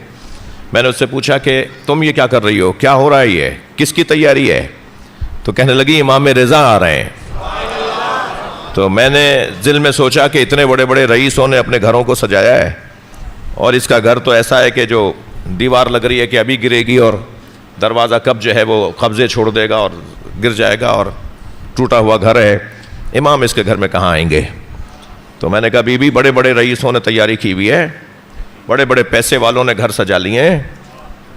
میں نے اس سے پوچھا کہ تم یہ کیا کر رہی ہو، کیا ہو رہا ہے، یہ کس کی تیاری ہے؟ تو کہنے لگی امام رضا آ رہے ہیں. تو میں نے دل میں سوچا کہ اتنے بڑے بڑے رئیسوں نے اپنے گھروں کو سجایا ہے اور اس کا گھر تو ایسا ہے کہ جو دیوار لگ رہی ہے کہ ابھی گرے گی اور دروازہ کب جو ہے وہ قبضے چھوڑ دے گا اور گر جائے گا، اور ٹوٹا ہوا گھر ہے، امام اس کے گھر میں کہاں آئیں گے؟ تو میں نے کہا بی بی بڑے بڑے رئیسوں نے تیاری کی ہوئی ہے، بڑے بڑے پیسے والوں نے گھر سجا لیے ہیں،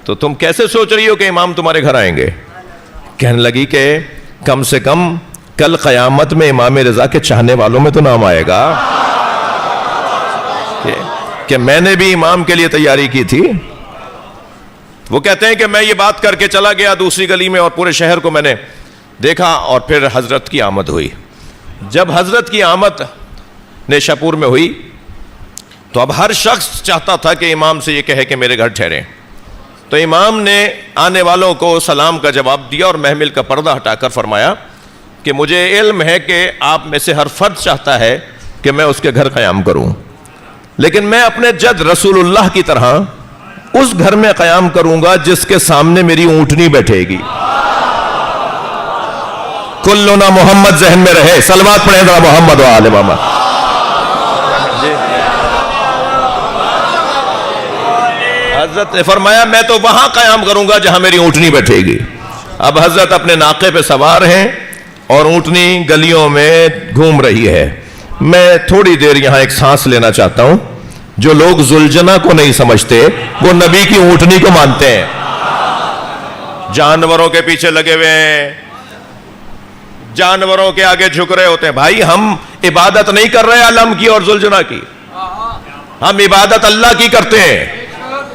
تو تم کیسے سوچ رہی ہو کہ امام تمہارے گھر آئیں گے؟ کہنے لگی کہ کم سے کم کل قیامت میں امام رضا کے چاہنے والوں میں تو نام آئے گا کہ میں نے بھی امام کے لیے تیاری کی تھی. وہ کہتے ہیں کہ میں یہ بات کر کے چلا گیا دوسری گلی میں اور پورے شہر کو میں نے دیکھا اور پھر حضرت کی آمد ہوئی. جب حضرت کی آمد نیشاپور میں ہوئی تو اب ہر شخص چاہتا تھا کہ امام سے یہ کہے کہ میرے گھر ٹھہریں. تو امام نے آنے والوں کو سلام کا جواب دیا اور محمل کا پردہ ہٹا کر فرمایا کہ مجھے علم ہے کہ آپ میں سے ہر فرد چاہتا ہے کہ میں اس کے گھر قیام کروں، لیکن میں اپنے جد رسول اللہ کی طرح اس گھر میں قیام کروں گا جس کے سامنے میری اونٹنی بیٹھے گی. کلنا محمد ذہن میں رہے، صلوات پڑھیں ذرا محمد و آل محمد. حضرت نے فرمایا میں تو وہاں قیام کروں گا جہاں میری اونٹنی بیٹھے گی. اب حضرت اپنے ناقے پہ سوار ہیں اور اونٹنی گلیوں میں گھوم رہی ہے. میں تھوڑی دیر یہاں ایک سانس لینا چاہتا ہوں. جو لوگ ذوالجنہ کو نہیں سمجھتے وہ نبی کی اونٹنی کو مانتے ہیں، جانوروں کے پیچھے لگے ہوئے ہیں، جانوروں کے آگے جھک رہے ہوتے ہیں. بھائی ہم عبادت نہیں کر رہے علم کی اور ذوالجنہ کی، ہم عبادت اللہ کی کرتے ہیں،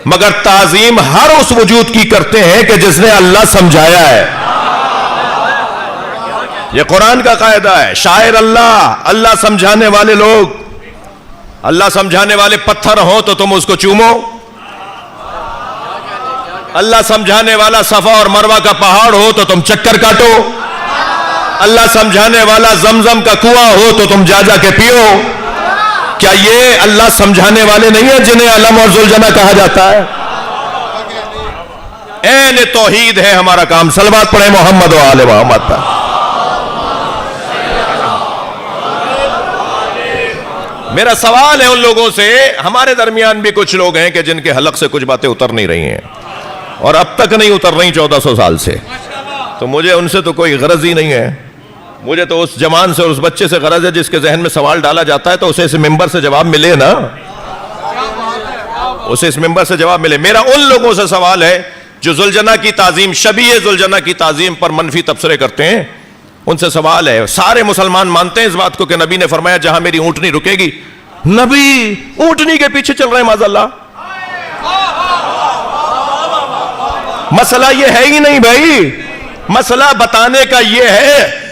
مگر تعظیم ہر اس وجود کی کرتے ہیں کہ جس نے اللہ سمجھایا ہے. یہ قرآن کا قاعدہ ہے. شاعر اللہ سمجھانے والے لوگ، اللہ سمجھانے والے پتھر ہوں تو تم اس کو چومو، اللہ سمجھانے والا صفا اور مروہ کا پہاڑ ہو تو تم چکر کاٹو، اللہ سمجھانے والا زمزم کا کنواں ہو تو تم جا کے پیو. کیا یہ اللہ سمجھانے والے نہیں ہیں جنہیں علم اور ذوالجنہ کہا جاتا ہے؟ عین توحید ہے ہمارا کام. صلوات پڑھیں محمد و آل محمد پر. میرا سوال ہے ان لوگوں سے، ہمارے درمیان بھی کچھ لوگ ہیں کہ جن کے حلق سے کچھ باتیں اتر نہیں رہی ہیں اور اب تک نہیں اتر رہی 1400 سال سے. تو مجھے ان سے تو کوئی غرض ہی نہیں ہے. مجھے تو اس جوان سے اور اس بچے سے غرض ہے جس کے ذہن میں سوال ڈالا جاتا ہے تو اسے اس ممبر سے جواب ملے نا، اسے اس ممبر سے جواب ملے. میرا ان لوگوں سے سوال ہے جو ذوالجنہ کی تعظیم، شبیہ ذوالجنہ کی تعظیم پر منفی تبصرے کرتے ہیں. ان سے سوال ہے، سارے مسلمان مانتے ہیں اس بات کو کہ نبی نے فرمایا جہاں میری اونٹنی رکے گی. نبی اونٹنی کے پیچھے چل رہے ہیں معاذ اللہ. مسئلہ یہ ہے ہی نہیں بھائی. مسئلہ بتانے کا یہ ہے،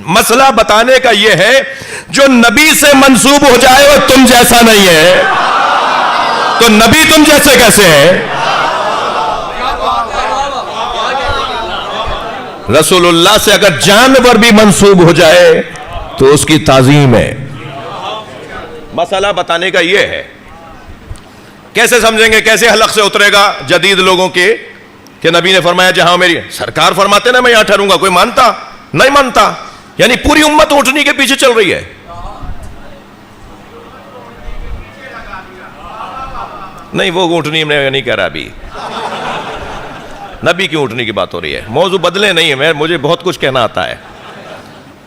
مسئلہ بتانے کا یہ ہے جو نبی سے منسوب ہو جائے وہ تم جیسا نہیں ہے تو نبی تم جیسے کیسے ہے؟ رسول اللہ سے اگر جانور بھی منسوب ہو جائے تو اس کی تعظیم ہے. مسئلہ بتانے کا یہ ہے. کیسے سمجھیں گے, کیسے حلق سے اترے گا جدید لوگوں کے کہ نبی نے فرمایا جہاں میری سرکار فرماتے نا میں یہاں ٹھہروں گا, کوئی مانتا نہیں مانتا. یعنی پوری امت اونٹنی کے پیچھے چل رہی ہے. نہیں وہ اونٹنی میں نہیں کہہ رہا, ابھی نبی کی اونٹنی کی بات ہو رہی ہے. موضوع بدلے نہیں ہے, مجھے بہت کچھ کہنا آتا ہے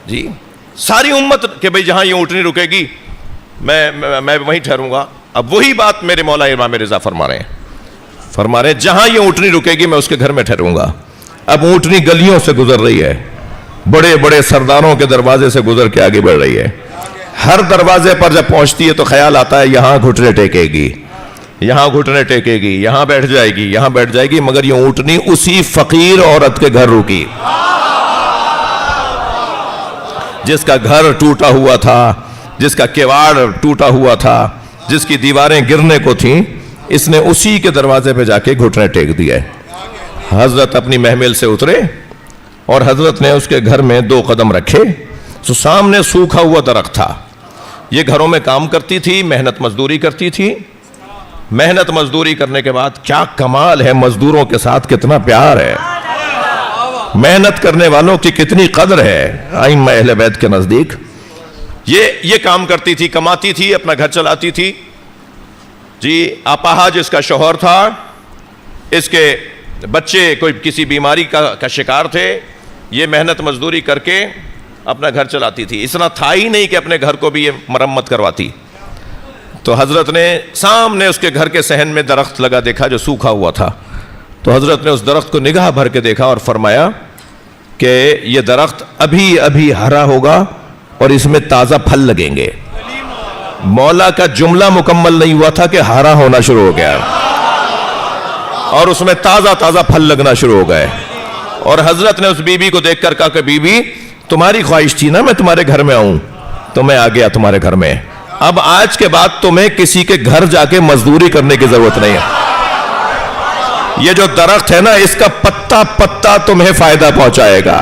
جی. ساری امت کہ بھئی جہاں یہ اونٹنی رکے گی میں وہیں ٹھہروں گا. اب وہی بات میرے مولا امام رضا فرما رہے ہیں جہاں یہ اونٹنی رکے گی میں اس کے گھر میں ٹھہروں گا. اب اونٹنی گلیوں سے گزر رہی ہے, بڑے بڑے سرداروں کے دروازے سے گزر کے آگے بڑھ رہی ہے. ہر دروازے پر جب پہنچتی ہے تو خیال آتا ہے یہاں گھٹنے ٹیکے گی, یہاں گھٹنے ٹیکے گی, یہاں بیٹھ جائے گی, یہاں بیٹھ جائے گی. مگر یہ اونٹنی اسی فقیر عورت کے گھر رکی جس کا گھر ٹوٹا ہوا تھا, جس کا کیواڑ ٹوٹا ہوا تھا, جس کی دیواریں گرنے کو تھیں. اس نے اسی کے دروازے پہ جا کے گھٹنے ٹیک دیے. حضرت اپنی محمل سے اترے اور حضرت نے اس کے گھر میں 2 قدم رکھے تو سامنے سوکھا ہوا درخت تھا. یہ گھروں میں کام کرتی تھی, محنت مزدوری کرتی تھی. محنت مزدوری کرنے کے بعد کیا کمال ہے, مزدوروں کے ساتھ کتنا پیار ہے, محنت کرنے والوں کی کتنی قدر ہے ائمہ اہل بیت کے نزدیک. یہ کام کرتی تھی, کماتی تھی, اپنا گھر چلاتی تھی جی. آپاہا جس کا شوہر تھا, اس کے بچے کوئی کسی بیماری کا شکار تھے. یہ محنت مزدوری کر کے اپنا گھر چلاتی تھی. اتنا تھا ہی نہیں کہ اپنے گھر کو بھی یہ مرمت کرواتی. تو حضرت نے سامنے اس کے گھر کے صحن میں درخت لگا دیکھا جو سوکھا ہوا تھا. تو حضرت نے اس درخت کو نگاہ بھر کے دیکھا اور فرمایا کہ یہ درخت ابھی ابھی ہرا ہوگا اور اس میں تازہ پھل لگیں گے. مولا کا جملہ مکمل نہیں ہوا تھا کہ ہرا ہونا شروع ہو گیا اور اس میں تازہ تازہ پھل لگنا شروع ہو گئے. اور حضرت نے اس بی بی کو دیکھ کر کہا کہ بی بی تمہاری خواہش تھی نا میں تمہارے گھر میں آؤں, تو میں آ گیا تمہارے گھر میں. اب آج کے بعد تمہیں کسی کے گھر جا کے مزدوری کرنے کی ضرورت نہیں ہے. یہ جو درخت ہے نا اس کا پتا پتا تمہیں فائدہ پہنچائے گا.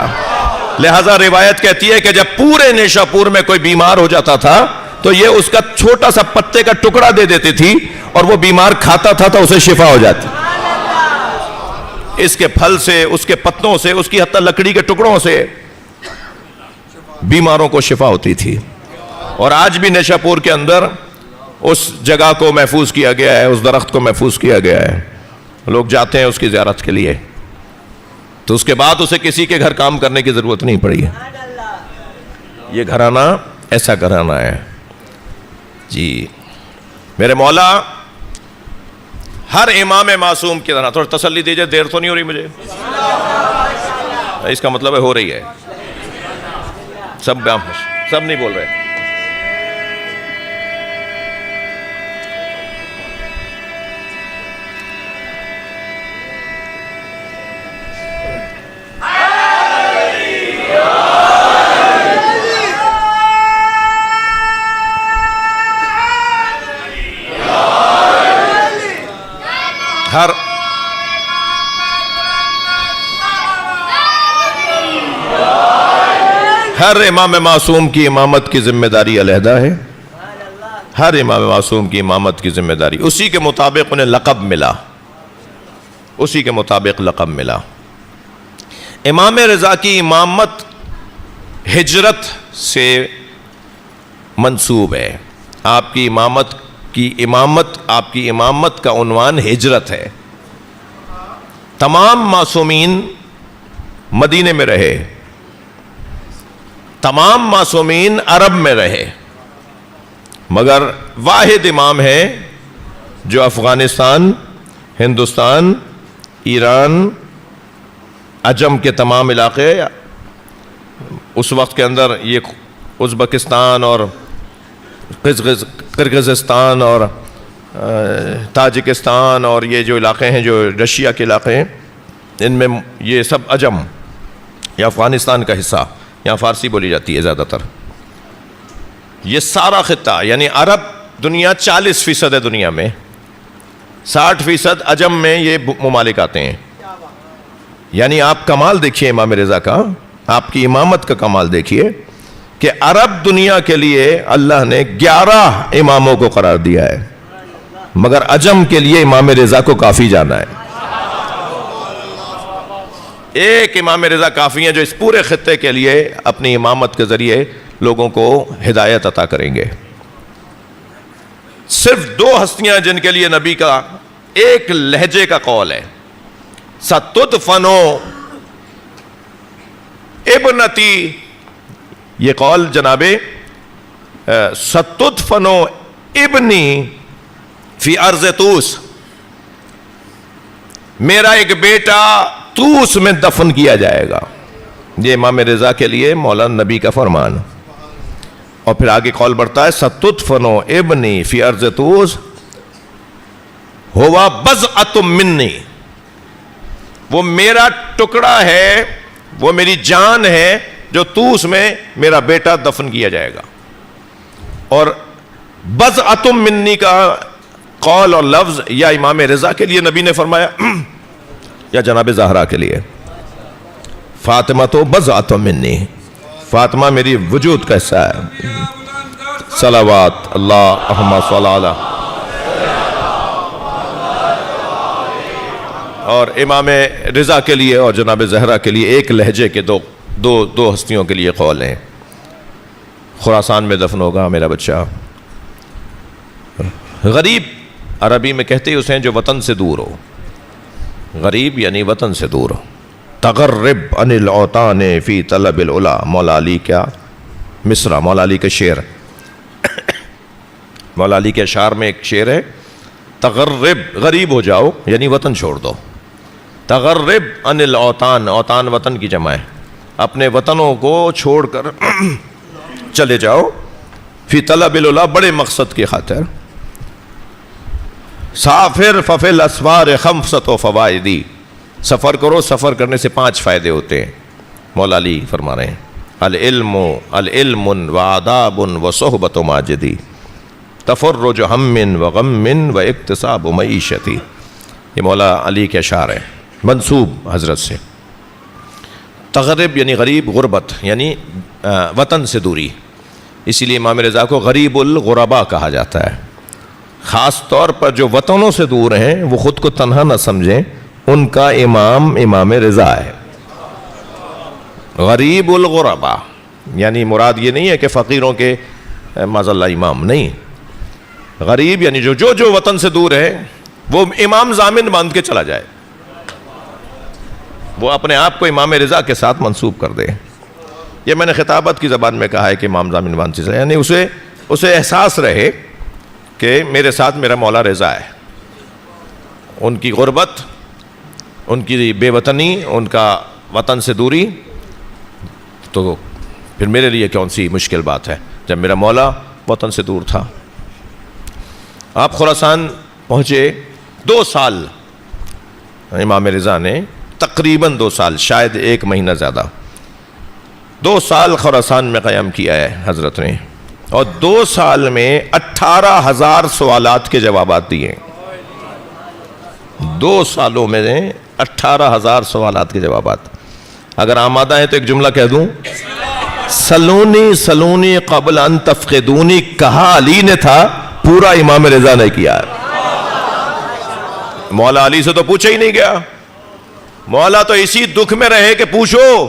لہذا روایت کہتی ہے کہ جب پورے نیشا پور میں کوئی بیمار ہو جاتا تھا تو یہ اس کا چھوٹا سا پتے کا ٹکڑا دے دیتی تھی اور وہ بیمار کھاتا تھا تو اسے شفا ہو جاتی. اس کے پھل سے, اس کے پتوں سے, اس کی حتی لکڑی کے ٹکڑوں سے بیماروں کو شفا ہوتی تھی. اور آج بھی نیشا پور کے اندر اس جگہ کو محفوظ کیا گیا ہے, اس درخت کو محفوظ کیا گیا ہے. لوگ جاتے ہیں اس کی زیارت کے لیے. تو اس کے بعد اسے کسی کے گھر کام کرنے کی ضرورت نہیں پڑی ہے. یہ گھرانہ ایسا گھرانہ ہے جی. میرے مولا ہر امام معصوم کی طرح, تھوڑا تسلی دیجئے, دیر تو نہیں ہو رہی مجھے, اس کا مطلب ہے ہو رہی ہے. سب نہیں بول رہے. ہر امام معصوم کی امامت کی ذمہ داری علیحدہ ہے. ہر امام معصوم کی امامت کی ذمہ داری, اسی کے مطابق انہیں لقب ملا, اسی کے مطابق لقب ملا. امام رضا کی امامت ہجرت سے منسوب ہے. آپ کی امامت کا عنوان ہجرت ہے. تمام معصومین مدینے میں رہے, تمام معصومین عرب میں رہے, مگر واحد امام ہے جو افغانستان, ہندوستان, ایران, عجم کے تمام علاقے, اس وقت کے اندر یہ ازبکستان اور قرغیزستان اور تاجکستان اور یہ جو علاقے ہیں جو رشیا کے علاقے ہیں, ان میں یہ سب عجم یا افغانستان کا حصہ, یہاں فارسی بولی جاتی ہے زیادہ تر. یہ سارا خطہ یعنی عرب دنیا 40% ہے دنیا میں, 60% عجم میں یہ ممالک آتے ہیں. یعنی آپ کمال دیکھیے امام رضا کا، آپ کی امامت کا کمال دیکھیے کہ عرب دنیا کے لیے اللہ نے 11 اماموں کو قرار دیا ہے، مگر عجم کے لیے امام رضا کو کافی جانا ہے۔ ایک امام رضا کافی ہیں جو اس پورے خطے کے لیے اپنی امامت کے ذریعے لوگوں کو ہدایت عطا کریں گے۔ صرف 2 ہستیاں جن کے لیے نبی کا ایک لہجے کا قول ہے، ستدفن ابنتی، یہ قول جناب ستدفن ابنی فی ارض توس، میرا ایک بیٹا توس میں دفن کیا جائے گا، یہ امام رضا کے لیے مولانا نبی کا فرمان۔ اور پھر آگے قول بڑھتا ہے ستدفن ابنی فی ارض توس ہوا بضعۃ منی، وہ میرا ٹکڑا ہے، وہ میری جان ہے جو توس میں میرا بیٹا دفن کیا جائے گا۔ اور بضعۃ منی کا قول اور لفظ یا امام رضا کے لیے نبی نے فرمایا یا جناب زہرا کے لیے؟ فاطمہ تو بضعۃ منی، فاطمہ میری وجود کا حصہ ہے۔ صلوات اللہم صلی علی۔ اور امام رضا کے لیے اور جناب زہرا کے لیے ایک لہجے کے دو ہستیوں کے لیے قول ہیں۔ خراسان میں دفن ہوگا میرا بچہ۔ غریب عربی میں کہتے ہی اسے ہیں جو وطن سے دور ہو، غریب یعنی وطن سے دور ہو۔ تغرب عن الاوطان فی طلب العلا، مولا علی کا مصرع، مولا علی کا شعر، مولا علی کے اشعار میں ایک شعر ہے، تغرب، غریب ہو جاؤ یعنی وطن چھوڑ دو۔ تغرب عن الاوطان، اوطان وطن کی جمع ہے، اپنے وطنوں کو چھوڑ کر چلے جاؤ، فی طلب العلا، بڑے مقصد کی خاطر۔ سافر ففی الاسفار خمسۃ فوائدی، سفر کرو، سفر کرنے سے 5 فائدے ہوتے ہیں، مولا علی فرما رہے ہیں۔ العلم وآداب وصحبۃ ماجدی، تفرج ہم وغم واکتساب معیشتی، یہ مولا علی کے اشعار ہیں منسوب حضرت سے۔ تغرب یعنی غریب، غربت یعنی وطن سے دوری، اسی لیے امام رضا کو غریب الغرباء کہا جاتا ہے۔ خاص طور پر جو وطنوں سے دور ہیں وہ خود کو تنہا نہ سمجھیں، ان کا امام رضا ہے۔ غریب الغرباء یعنی مراد یہ نہیں ہے کہ فقیروں کے معاذ اللہ امام، نہیں، غریب یعنی جو وطن سے دور ہے وہ امام ضامن باندھ کے چلا جائے، وہ اپنے آپ کو امام رضا کے ساتھ منسوب کر دے۔ یہ میں نے خطابت کی زبان میں کہا ہے کہ امام ضامن باندھ کے چلا، یعنی اسے احساس رہے کہ میرے ساتھ میرا مولا رضا ہے۔ ان کی غربت، ان کی بے وطنی، ان کا وطن سے دوری، تو پھر میرے لیے کون سی مشکل بات ہے جب میرا مولا وطن سے دور تھا۔ آپ خراسان پہنچے، 2 سال امام رضا نے، تقریباً 2 سال، شاید 1 مہینہ زیادہ، 2 سال خراسان میں قیام کیا ہے حضرت نے، اور 2 سال میں 18,000 سوالات کے جوابات دیے۔ 2 سالوں میں 18,000 سوالات کے جوابات۔ اگر آمادہ ہیں تو ایک جملہ کہہ دوں، سلونی سلونی قبل ان تفقدونی، کہا علی نے تھا، پورا امام رضا نے کیا ہے۔ مولا علی سے تو پوچھا ہی نہیں گیا، مولا تو اسی دکھ میں رہے کہ پوچھو،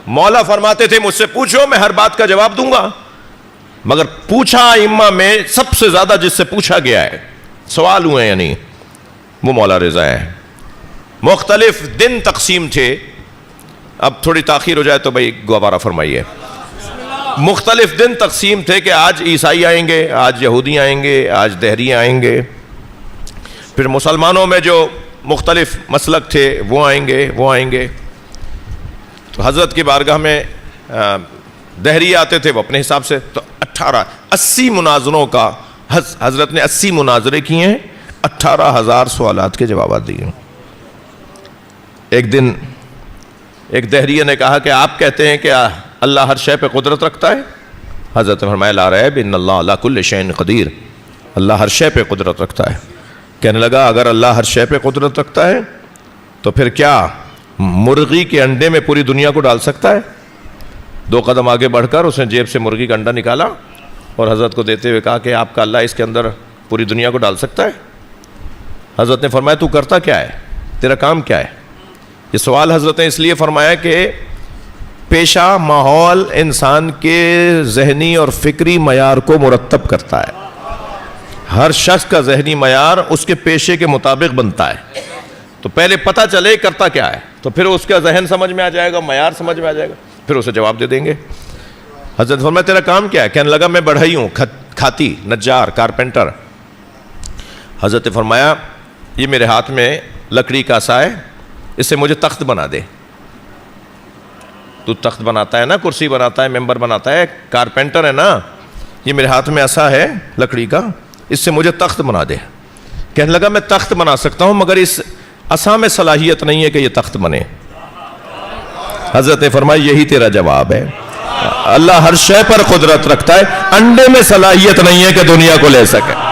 مولا فرماتے تھے مجھ سے پوچھو میں ہر بات کا جواب دوں گا، مگر پوچھا ائمہ میں سب سے زیادہ جس سے پوچھا گیا ہے، سوال ہوئے یعنی، وہ مولا رضا ہے۔ مختلف دن تقسیم تھے، اب تھوڑی تاخیر ہو جائے تو بھائی گوارہ فرمائیے۔ مختلف دن تقسیم تھے کہ آج عیسائی آئیں گے، آج یہودی آئیں گے، آج دہری آئیں گے، پھر مسلمانوں میں جو مختلف مسلک تھے وہ آئیں گے۔ تو حضرت کی بارگاہ میں دہری آتے تھے وہ اپنے حساب سے، تو 80 مناظروں کا حضرت نے 80 مناظرے کیے ہیں، 18,000 سوالات کے جوابات دیے۔ ایک دن ایک دہریہ نے کہا کہ آپ کہتے ہیں کہ اللہ ہر شے پہ قدرت رکھتا ہے؟ حضرت نے فرمایا لا ریب ان اللہ علی کل شیء قدیر، اللہ ہر شے پہ قدرت رکھتا ہے۔ کہنے لگا اگر اللہ ہر شے پہ قدرت رکھتا ہے تو پھر کیا مرغی کے انڈے میں پوری دنیا کو ڈال سکتا ہے؟ 2 قدم آگے بڑھ کر اس نے جیب سے مرغی کا انڈا نکالا اور حضرت کو دیتے ہوئے کہا کہ آپ کا اللہ اس کے اندر پوری دنیا کو ڈال سکتا ہے؟ حضرت نے فرمایا تو کرتا کیا ہے، تیرا کام کیا ہے؟ یہ سوال حضرت نے اس لیے فرمایا کہ پیشہ ماحول انسان کے ذہنی اور فکری معیار کو مرتب کرتا ہے. ہر شخص کا ذہنی معیار اس کے پیشے کے مطابق بنتا ہے. تو پہلے پتہ چلے کرتا کیا ہے، تو پھر اس کا ذہن سمجھ میں آ جائے گا، معیار سمجھ میں آ جائے گا، پھر اسے جواب دے دیں گے. حضرت فرمایا تیرا کام کیا ہے؟ کہنے لگا میں بڑھئی ہوں، کھاتی، نجار، کارپینٹر. حضرت نے فرمایا یہ میرے ہاتھ میں لکڑی کا عصا ہے، اس سے مجھے تخت بنا دے. تو تخت بناتا ہے نا، کرسی بناتا ہے، ممبر بناتا ہے، کارپینٹر ہے نا. یہ میرے ہاتھ میں عصا ہے لکڑی کا، اس سے مجھے تخت بنا دے. کہنے لگا میں تخت بنا سکتا ہوں مگر اس عصا میں صلاحیت نہیں ہے کہ یہ تخت بنے. حضرت نے فرمایا یہی تیرا جواب ہے. اللہ ہر شے پر قدرت رکھتا ہے، انڈے میں صلاحیت نہیں ہے کہ دنیا کو لے سکے.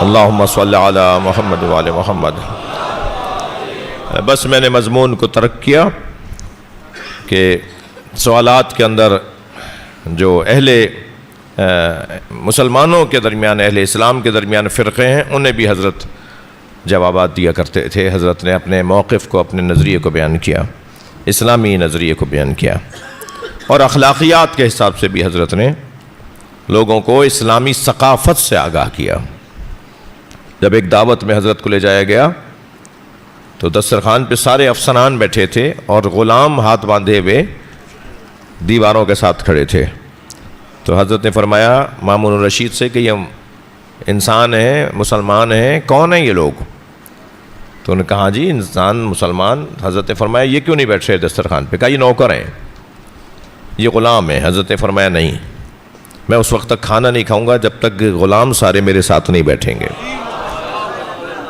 اللہم صلی علی محمد وعلی محمد. بس میں نے مضمون کو ترک کیا کہ سوالات کے اندر جو مسلمانوں کے درمیان، اہل اسلام کے درمیان فرقے ہیں، انہیں بھی حضرت جوابات دیا کرتے تھے. حضرت نے اپنے موقف کو، اپنے نظریے کو بیان کیا، اسلامی نظریے کو بیان کیا، اور اخلاقیات کے حساب سے بھی حضرت نے لوگوں کو اسلامی ثقافت سے آگاہ کیا. جب ایک دعوت میں حضرت کو لے جایا گیا تو دسترخوان پہ سارے افسران بیٹھے تھے اور غلام ہاتھ باندھے ہوئے دیواروں کے ساتھ کھڑے تھے. تو حضرت نے فرمایا مامون الرشید سے کہ یہ انسان ہیں، مسلمان ہیں، کون ہیں یہ لوگ؟ تو انہوں نے کہا جی انسان، مسلمان. حضرت نے فرمایا یہ کیوں نہیں بیٹھ رہے دسترخوان پہ؟ کہا یہ نوکر ہیں، یہ غلام ہیں. حضرت نے فرمایا نہیں، میں اس وقت تک کھانا نہیں کھاؤں گا جب تک غلام سارے میرے ساتھ نہیں بیٹھیں گے.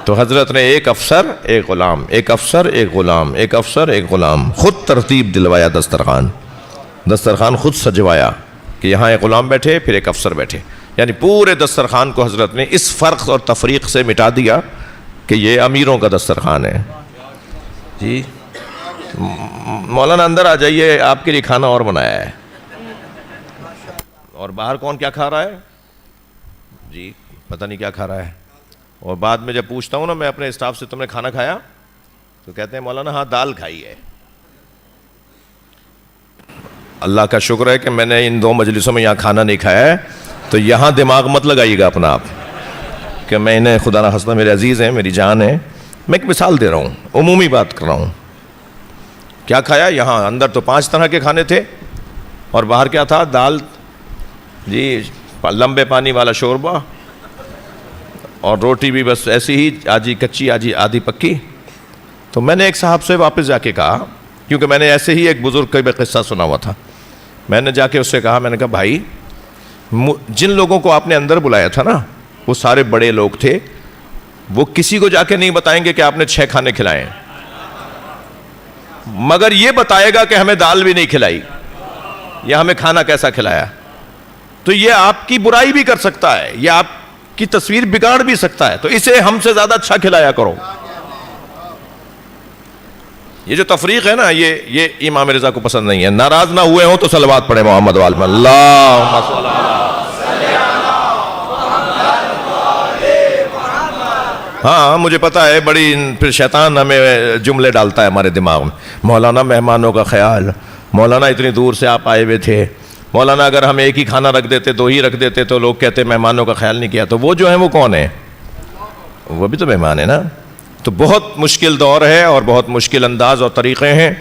تو حضرت نے ایک افسر ایک غلام، ایک افسر ایک غلام، ایک افسر ایک غلام، خود ترتیب دلوایا دسترخوان خود سجوایا کہ یہاں ایک غلام بیٹھے پھر ایک افسر بیٹھے. یعنی پورے دسترخوان کو حضرت نے اس فرق اور تفریق سے مٹا دیا کہ یہ امیروں کا دسترخوان ہے. جی مولانا اندر آ جائیے، آپ کے لیے کھانا اور بنایا ہے. اور باہر کون کیا کھا رہا ہے؟ جی پتہ نہیں کیا کھا رہا ہے. اور بعد میں جب پوچھتا ہوں نا میں اپنے اسٹاف سے تم نے کھانا کھایا؟ تو کہتے ہیں مولانا ہاں دال کھائی ہے. اللہ کا شکر ہے کہ میں نے ان 2 مجلسوں میں یہاں کھانا نہیں کھایا ہے، تو یہاں دماغ مت لگائیے گا اپنا آپ کہ میں انہیں، خدا نخواستہ میرے عزیز ہیں، میری جان ہے. میں ایک مثال دے رہا ہوں، عمومی بات کر رہا ہوں. کیا کھایا؟ یہاں اندر تو 5 طرح کے کھانے تھے اور باہر کیا تھا؟ دال، جی لمبے پانی والا شوربہ، اور روٹی بھی بس ایسی ہی، آدھی کچی آدھی پکی. تو میں نے ایک صاحب سے واپس جا کے کہا، کیونکہ میں نے ایسے ہی ایک بزرگ کا بھی قصہ سنا ہوا تھا، میں نے جا کے اس سے کہا، میں نے کہا بھائی جن لوگوں کو آپ نے اندر بلایا تھا نا وہ سارے بڑے لوگ تھے، وہ کسی کو جا کے نہیں بتائیں گے کہ آپ نے 6 کھانے کھلائے ہیں، مگر یہ بتائے گا کہ ہمیں دال بھی نہیں کھلائی یا ہمیں کھانا کیسا کھلایا. تو یہ آپ کی برائی بھی کر سکتا ہے، یہ آپ کی تصویر بگاڑ بھی سکتا ہے. تو اسے ہم سے زیادہ اچھا کھلایا کرو. یہ جو تفریق ہے نا، یہ امام رضا کو پسند نہیں ہے. ناراض نہ ہوئے ہوں تو صلوات پڑھیں محمد وآل میں. اللہم صلی ہاں مجھے پتا ہے بڑی پھر شیطان ہمیں جملے ڈالتا ہے ہمارے دماغ میں. مولانا مہمانوں کا خیال، مولانا اتنی دور سے آپ آئے ہوئے تھے، مولانا اگر ہم ایک ہی کھانا رکھ دیتے، 2 ہی رکھ دیتے تو لوگ کہتے مہمانوں کا خیال نہیں کیا. تو وہ جو ہیں وہ کون ہیں؟ وہ بھی تو مہمان ہیں نا. تو بہت مشکل دور ہے اور بہت مشکل انداز اور طریقے ہیں.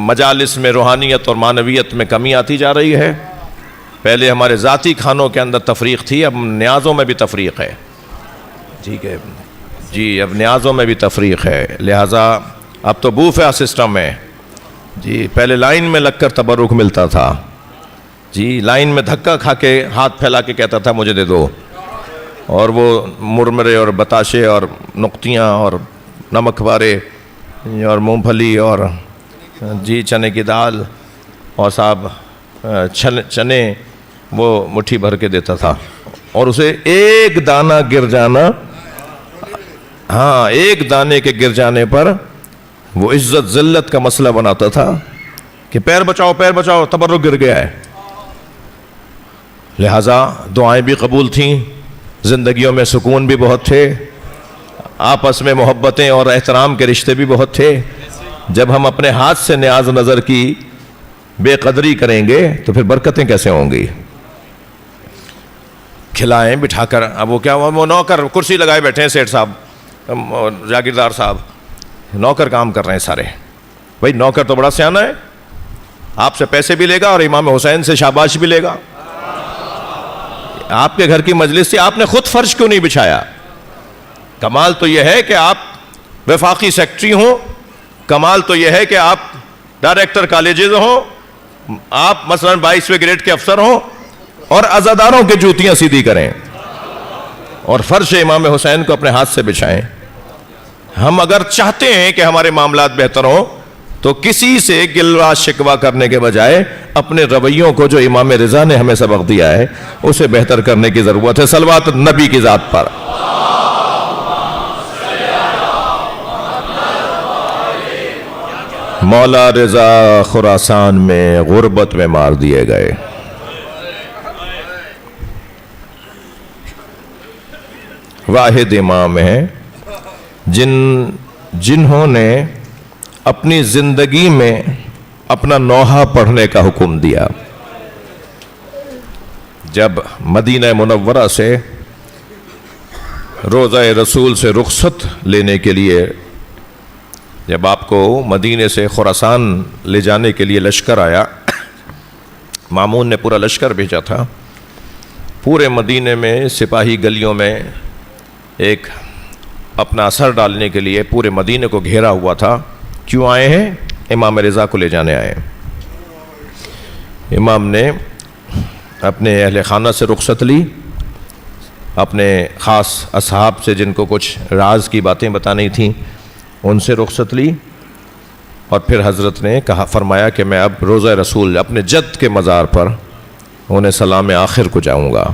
مجالس میں روحانیت اور معنویت میں کمی آتی جا رہی ہے. پہلے ہمارے ذاتی کھانوں کے اندر تفریق تھی، اب نیازوں میں بھی تفریق ہے. ٹھیک ہے جی، اب نیازوں میں بھی تفریق ہے. لہٰذا اب تو بوفے سسٹم ہے. جی پہلے لائن میں لگ کر تبرک ملتا تھا، جی لائن میں دھکا کھا کے ہاتھ پھیلا کے کہتا تھا مجھے دے دو، اور وہ مرمرے اور بتاشے اور نقطیاں اور نمک بارے اور مونگ پھلی اور جی چنے کی دال اور صاحب چنے وہ مٹھی بھر کے دیتا تھا، اور اسے ایک دانہ گر جانا، ہاں ایک دانے کے گر جانے پر وہ عزت ذلت کا مسئلہ بناتا تھا کہ پیر بچاؤ تبرک گر گیا ہے۔ لہٰذا دعائیں بھی قبول تھیں، زندگیوں میں سکون بھی بہت تھے، آپس میں محبتیں اور احترام کے رشتے بھی بہت تھے۔ جب ہم اپنے ہاتھ سے نیاز نظر کی بے قدری کریں گے تو پھر برکتیں کیسے ہوں گی؟ کھلائیں بٹھا کر، اب وہ کیا وہ نوکر کرسی لگائے بیٹھے ہیں، سیٹھ صاحب جاگیردار صاحب نوکر کام کر رہے ہیں سارے۔ بھائی نوکر تو بڑا سیانہ ہے، آپ سے پیسے بھی لے گا اور امام حسین سے شاباش بھی لے گا۔ آپ کے گھر کی مجلس سے آپ نے خود فرش کیوں نہیں بچھایا؟ کمال تو یہ ہے کہ آپ وفاقی سیکٹری ہوں، کمال تو یہ ہے کہ آپ ڈائریکٹر کالجز ہوں، آپ مثلا 22ویں گریڈ کے افسر ہوں اور عزاداروں کے جوتیاں سیدھی کریں اور فرش امام حسین کو اپنے ہاتھ سے بچھائیں۔ ہم اگر چاہتے ہیں کہ ہمارے معاملات بہتر ہوں تو کسی سے گلوا شکوا کرنے کے بجائے اپنے رویوں کو جو امام رضا نے ہمیں سبق دیا ہے اسے بہتر کرنے کی ضرورت ہے۔ صلوات نبی کی ذات پر۔ مولا رضا خراسان میں غربت میں مار دیے گئے۔ واحد امام ہیں جنہوں نے اپنی زندگی میں اپنا نوحہ پڑھنے کا حکم دیا۔ جب مدینہ منورہ سے روضہ رسول سے رخصت لینے کے لیے، جب آپ کو مدینے سے خراسان لے جانے کے لیے لشکر آیا، مامون نے پورا لشکر بھیجا تھا، پورے مدینے میں سپاہی گلیوں میں ایک اپنا اثر ڈالنے کے لیے پورے مدینے کو گھیرا ہوا تھا۔ کیوں آئے ہیں؟ امام رضا کو لے جانے آئے۔ امام نے اپنے اہل خانہ سے رخصت لی، اپنے خاص اصحاب سے جن کو کچھ راز کی باتیں بتانی تھیں ان سے رخصت لی، اور پھر حضرت نے فرمایا کہ میں اب روضہ رسول اپنے جد کے مزار پر انہیں سلام آخر کو جاؤں گا۔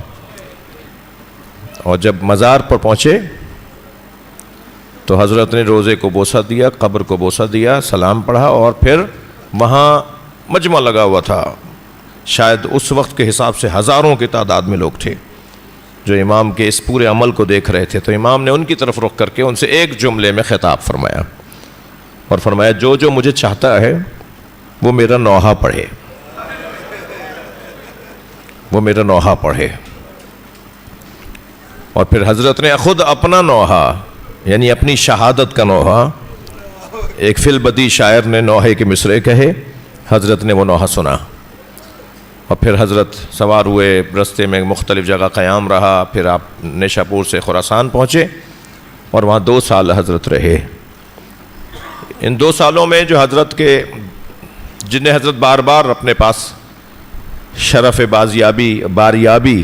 اور جب مزار پر پہنچے تو حضرت نے روزے کو بوسہ دیا، قبر کو بوسہ دیا، سلام پڑھا، اور پھر وہاں مجمع لگا ہوا تھا، شاید اس وقت کے حساب سے ہزاروں کی تعداد میں لوگ تھے جو امام کے اس پورے عمل کو دیکھ رہے تھے۔ تو امام نے ان کی طرف رخ کر کے ان سے ایک جملے میں خطاب فرمایا اور فرمایا جو جو مجھے چاہتا ہے وہ میرا نوحہ پڑھے، وہ میرا نوحہ پڑھے۔ اور پھر حضرت نے خود اپنا نوحہ یعنی اپنی شہادت کا نوحہ، ایک فی البدی شاعر نے نوحے کے مصرعے کہے، حضرت نے وہ نوحہ سنا، اور پھر حضرت سوار ہوئے، رستے میں مختلف جگہ قیام رہا، پھر آپ نیشا پور سے خراسان پہنچے اور وہاں 2 سال حضرت رہے۔ ان 2 سالوں میں جو حضرت کے جنہیں حضرت بار بار اپنے پاس شرف باریابی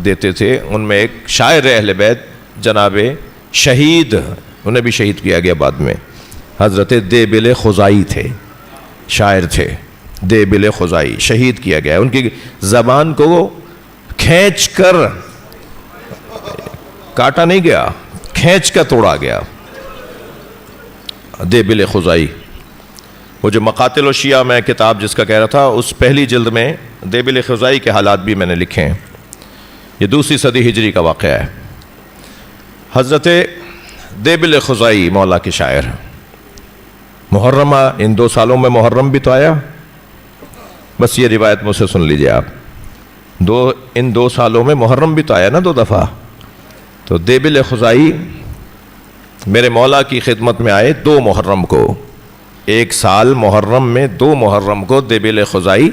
دیتے تھے، ان میں ایک شاعر اہل بیت جناب شہید، انہیں بھی شہید کیا گیا بعد میں، حضرت دیبل خزائی تھے، شاعر تھے دیبل خزائی، شہید کیا گیا۔ ان کی زبان کو کھینچ کر کاٹا نہیں گیا، کھینچ کر توڑا گیا۔ دیبل خزائی، وہ جو مقاتل الشیعہ میں کتاب جس کا کہہ رہا تھا، اس پہلی جلد میں دیبل خزائی کے حالات بھی میں نے لکھے ہیں۔ یہ 2ری صدی ہجری کا واقعہ ہے۔ حضرت دیبل خزائی مولا کے شاعر، محرم ان 2 سالوں میں محرم بھی تو آیا، بس یہ روایت مجھ سے سن لیجئے آپ، ان 2 سالوں میں محرم بھی تو آیا نا 2 دفعہ۔ تو دیبل خزائی میرے مولا کی خدمت میں آئے 2 محرم کو، 1 سال محرم میں 2 محرم کو دیبل خزائی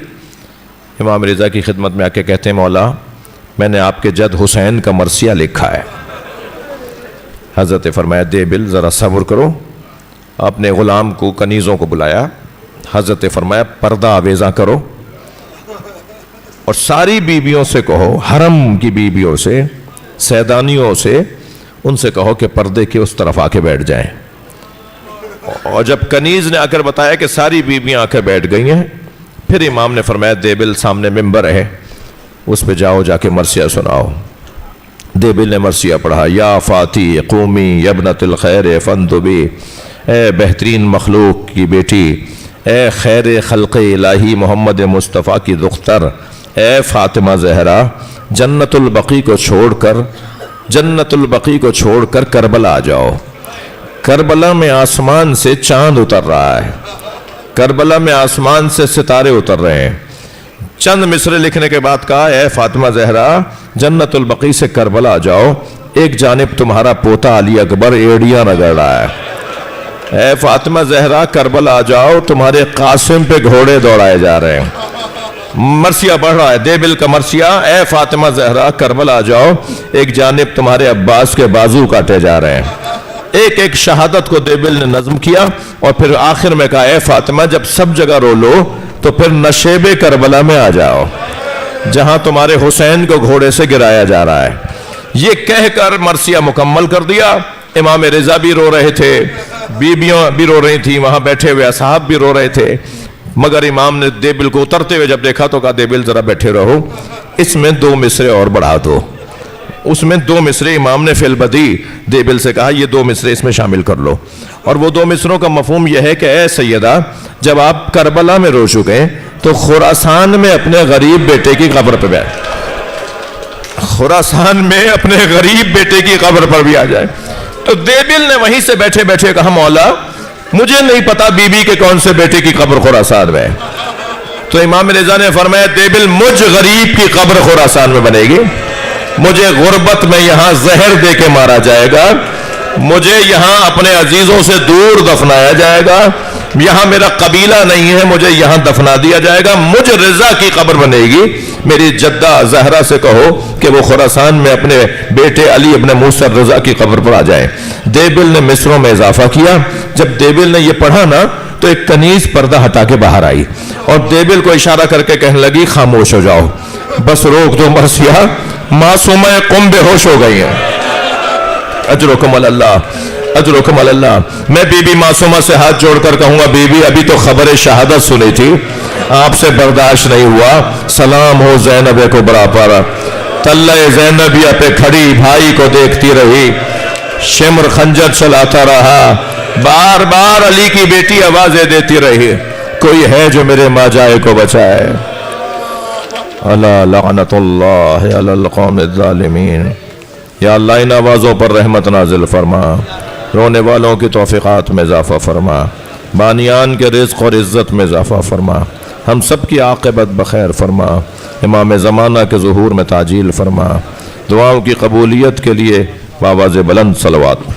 امام رضا کی خدمت میں آ کے کہتے ہیں مولا میں نے آپ کے جد حسین کا مرثیہ لکھا ہے۔ حضرت فرمایا دیبل ذرا صبر کرو، اپنے غلام کو کنیزوں کو بلایا، حضرت فرمایا پردہ آویزاں کرو اور ساری بیویوں سے کہو، حرم کی بیویوں سے، سیدانیوں سے، ان سے کہو کہ پردے کے اس طرف آ کے بیٹھ جائیں۔ اور جب کنیز نے آ کر بتایا کہ ساری بیویاں آ کے بیٹھ گئی ہیں، پھر امام نے فرمایا دیبل سامنے ممبر ہے، اس پہ جاؤ، جا کے مرثیہ سناؤ۔ دیبل نے مرثیہ پڑھا، یا فاتی قومی یبنت الخیر فندبی، اے بہترین مخلوق کی بیٹی، اے خیر خلق الہی محمد مصطفیٰ کی دختر، اے فاطمہ زہرا، جنت البقیع کو چھوڑ کر کربلا آ جاؤ۔ کربلا میں آسمان سے چاند اتر رہا ہے، کربلا میں آسمان سے ستارے اتر رہے ہیں۔ چند مصرے لکھنے کے بعد کہا، اے فاطمہ زہرا، جنت البقیع سے کربلا آ جاؤ، ایک جانب تمہارا پوتا علی اکبر ایڑیاں رگڑ رہا ہے۔ اے فاطمہ زہرا، کربلا آ جاؤ، تمہارے قاسم پہ گھوڑے دوڑائے جا رہے ہیں۔ مرثیہ بڑھ رہا ہے، دیبل کا مرثیہ، اے فاطمہ زہرا، کربلا آ جاؤ، ایک جانب تمہارے عباس کے بازو کاٹے جا رہے ہیں۔ ایک ایک شہادت کو دیبل نے نظم کیا، اور پھر آخر میں کہا، اے فاطمہ، جب سب جگہ رو لو تو پھر نشیب کربلا میں آ جاؤ، جہاں تمہارے حسین کو گھوڑے سے گرایا جا رہا ہے۔ یہ کہہ کر مرثیہ مکمل کر دیا۔ امام رضا بھی رو رہے تھے، بیویاں بھی رو رہی تھیں، وہاں بیٹھے ہوئے اصحاب بھی رو رہے تھے، مگر امام نے دیبل کو اترتے ہوئے جب دیکھا تو کہا، دیبل ذرا بیٹھے رہو، اس میں 2 مصرے اور بڑھا دو۔ اس میں 2 مصرے امام نے فی البدی دیبل سے کہا، یہ 2 مصرے اس میں شامل کر لو۔ اور وہ 2 مصروں کا مفہوم یہ ہے کہ اے سیدہ، جب آپ کربلا میں رو چکے تو خراسان میں اپنے غریب بیٹے کی قبر پہ بیٹھ، خراسان میں اپنے غریب بیٹے کی قبر پر بھی آ جائے۔ تو دیبل نے وہیں سے بیٹھے بیٹھے کہا، مولا مجھے نہیں پتا بی بی کے کون سے بیٹے کی قبر خراسان میں ہے۔ تو امام رضا نے فرمایا، دیبل مجھ غریب کی قبر خراسان میں بنے گی، مجھے غربت میں یہاں زہر دے کے مارا جائے گا، مجھے یہاں اپنے عزیزوں سے دور دفنایا جائے گا، یہاں میرا قبیلہ نہیں ہے، مجھے یہاں دفنا دیا جائے گا، مجھ رضا کی قبر بنے گی۔ میری جدہ زہرا سے کہو کہ وہ خراسان میں اپنے بیٹے علی ابن موسیٰ رضا کی قبر پر آ جائیں۔ دیبل نے مصروں میں اضافہ کیا۔ جب دیبل نے یہ پڑھا نا تو ایک کنیز پردہ ہٹا کے باہر آئی اور دیبل کو اشارہ کر کے کہنے لگی، خاموش ہو جاؤ، بس روک دو مرثیہ، معصومہ قم بے ہوش ہو گئی ہیں۔ اجرکم اللہ، اجرکم اللہ۔ میں بی بی معصومہ سے ہاتھ جوڑ کر کہوں گا، بی بی ابھی تو خبر شہادت سنی تھی، آپ سے برداشت نہیں ہوا، سلام ہو زینب کبریٰ پر، تلہ زینبیہ پہ کھڑی بھائی کو دیکھتی رہی، شمر خنجر چلاتا رہا، بار بار علی کی بیٹی آوازیں دیتی رہی، کوئی ہے جو میرے ماجائے کو بچائے۔ اللہ لعنت اللہ علی القوم الظالمین۔ یا اللہ ان آوازوں پر رحمت نازل فرما، رونے والوں کی توفیقات میں اضافہ فرما، بانیان کے رزق اور عزت میں اضافہ فرما، ہم سب کی عاقبت بخیر فرما، امام زمانہ کے ظہور میں تعجیل فرما، دعاؤں کی قبولیت کے لیے بآواز بلند صلوات۔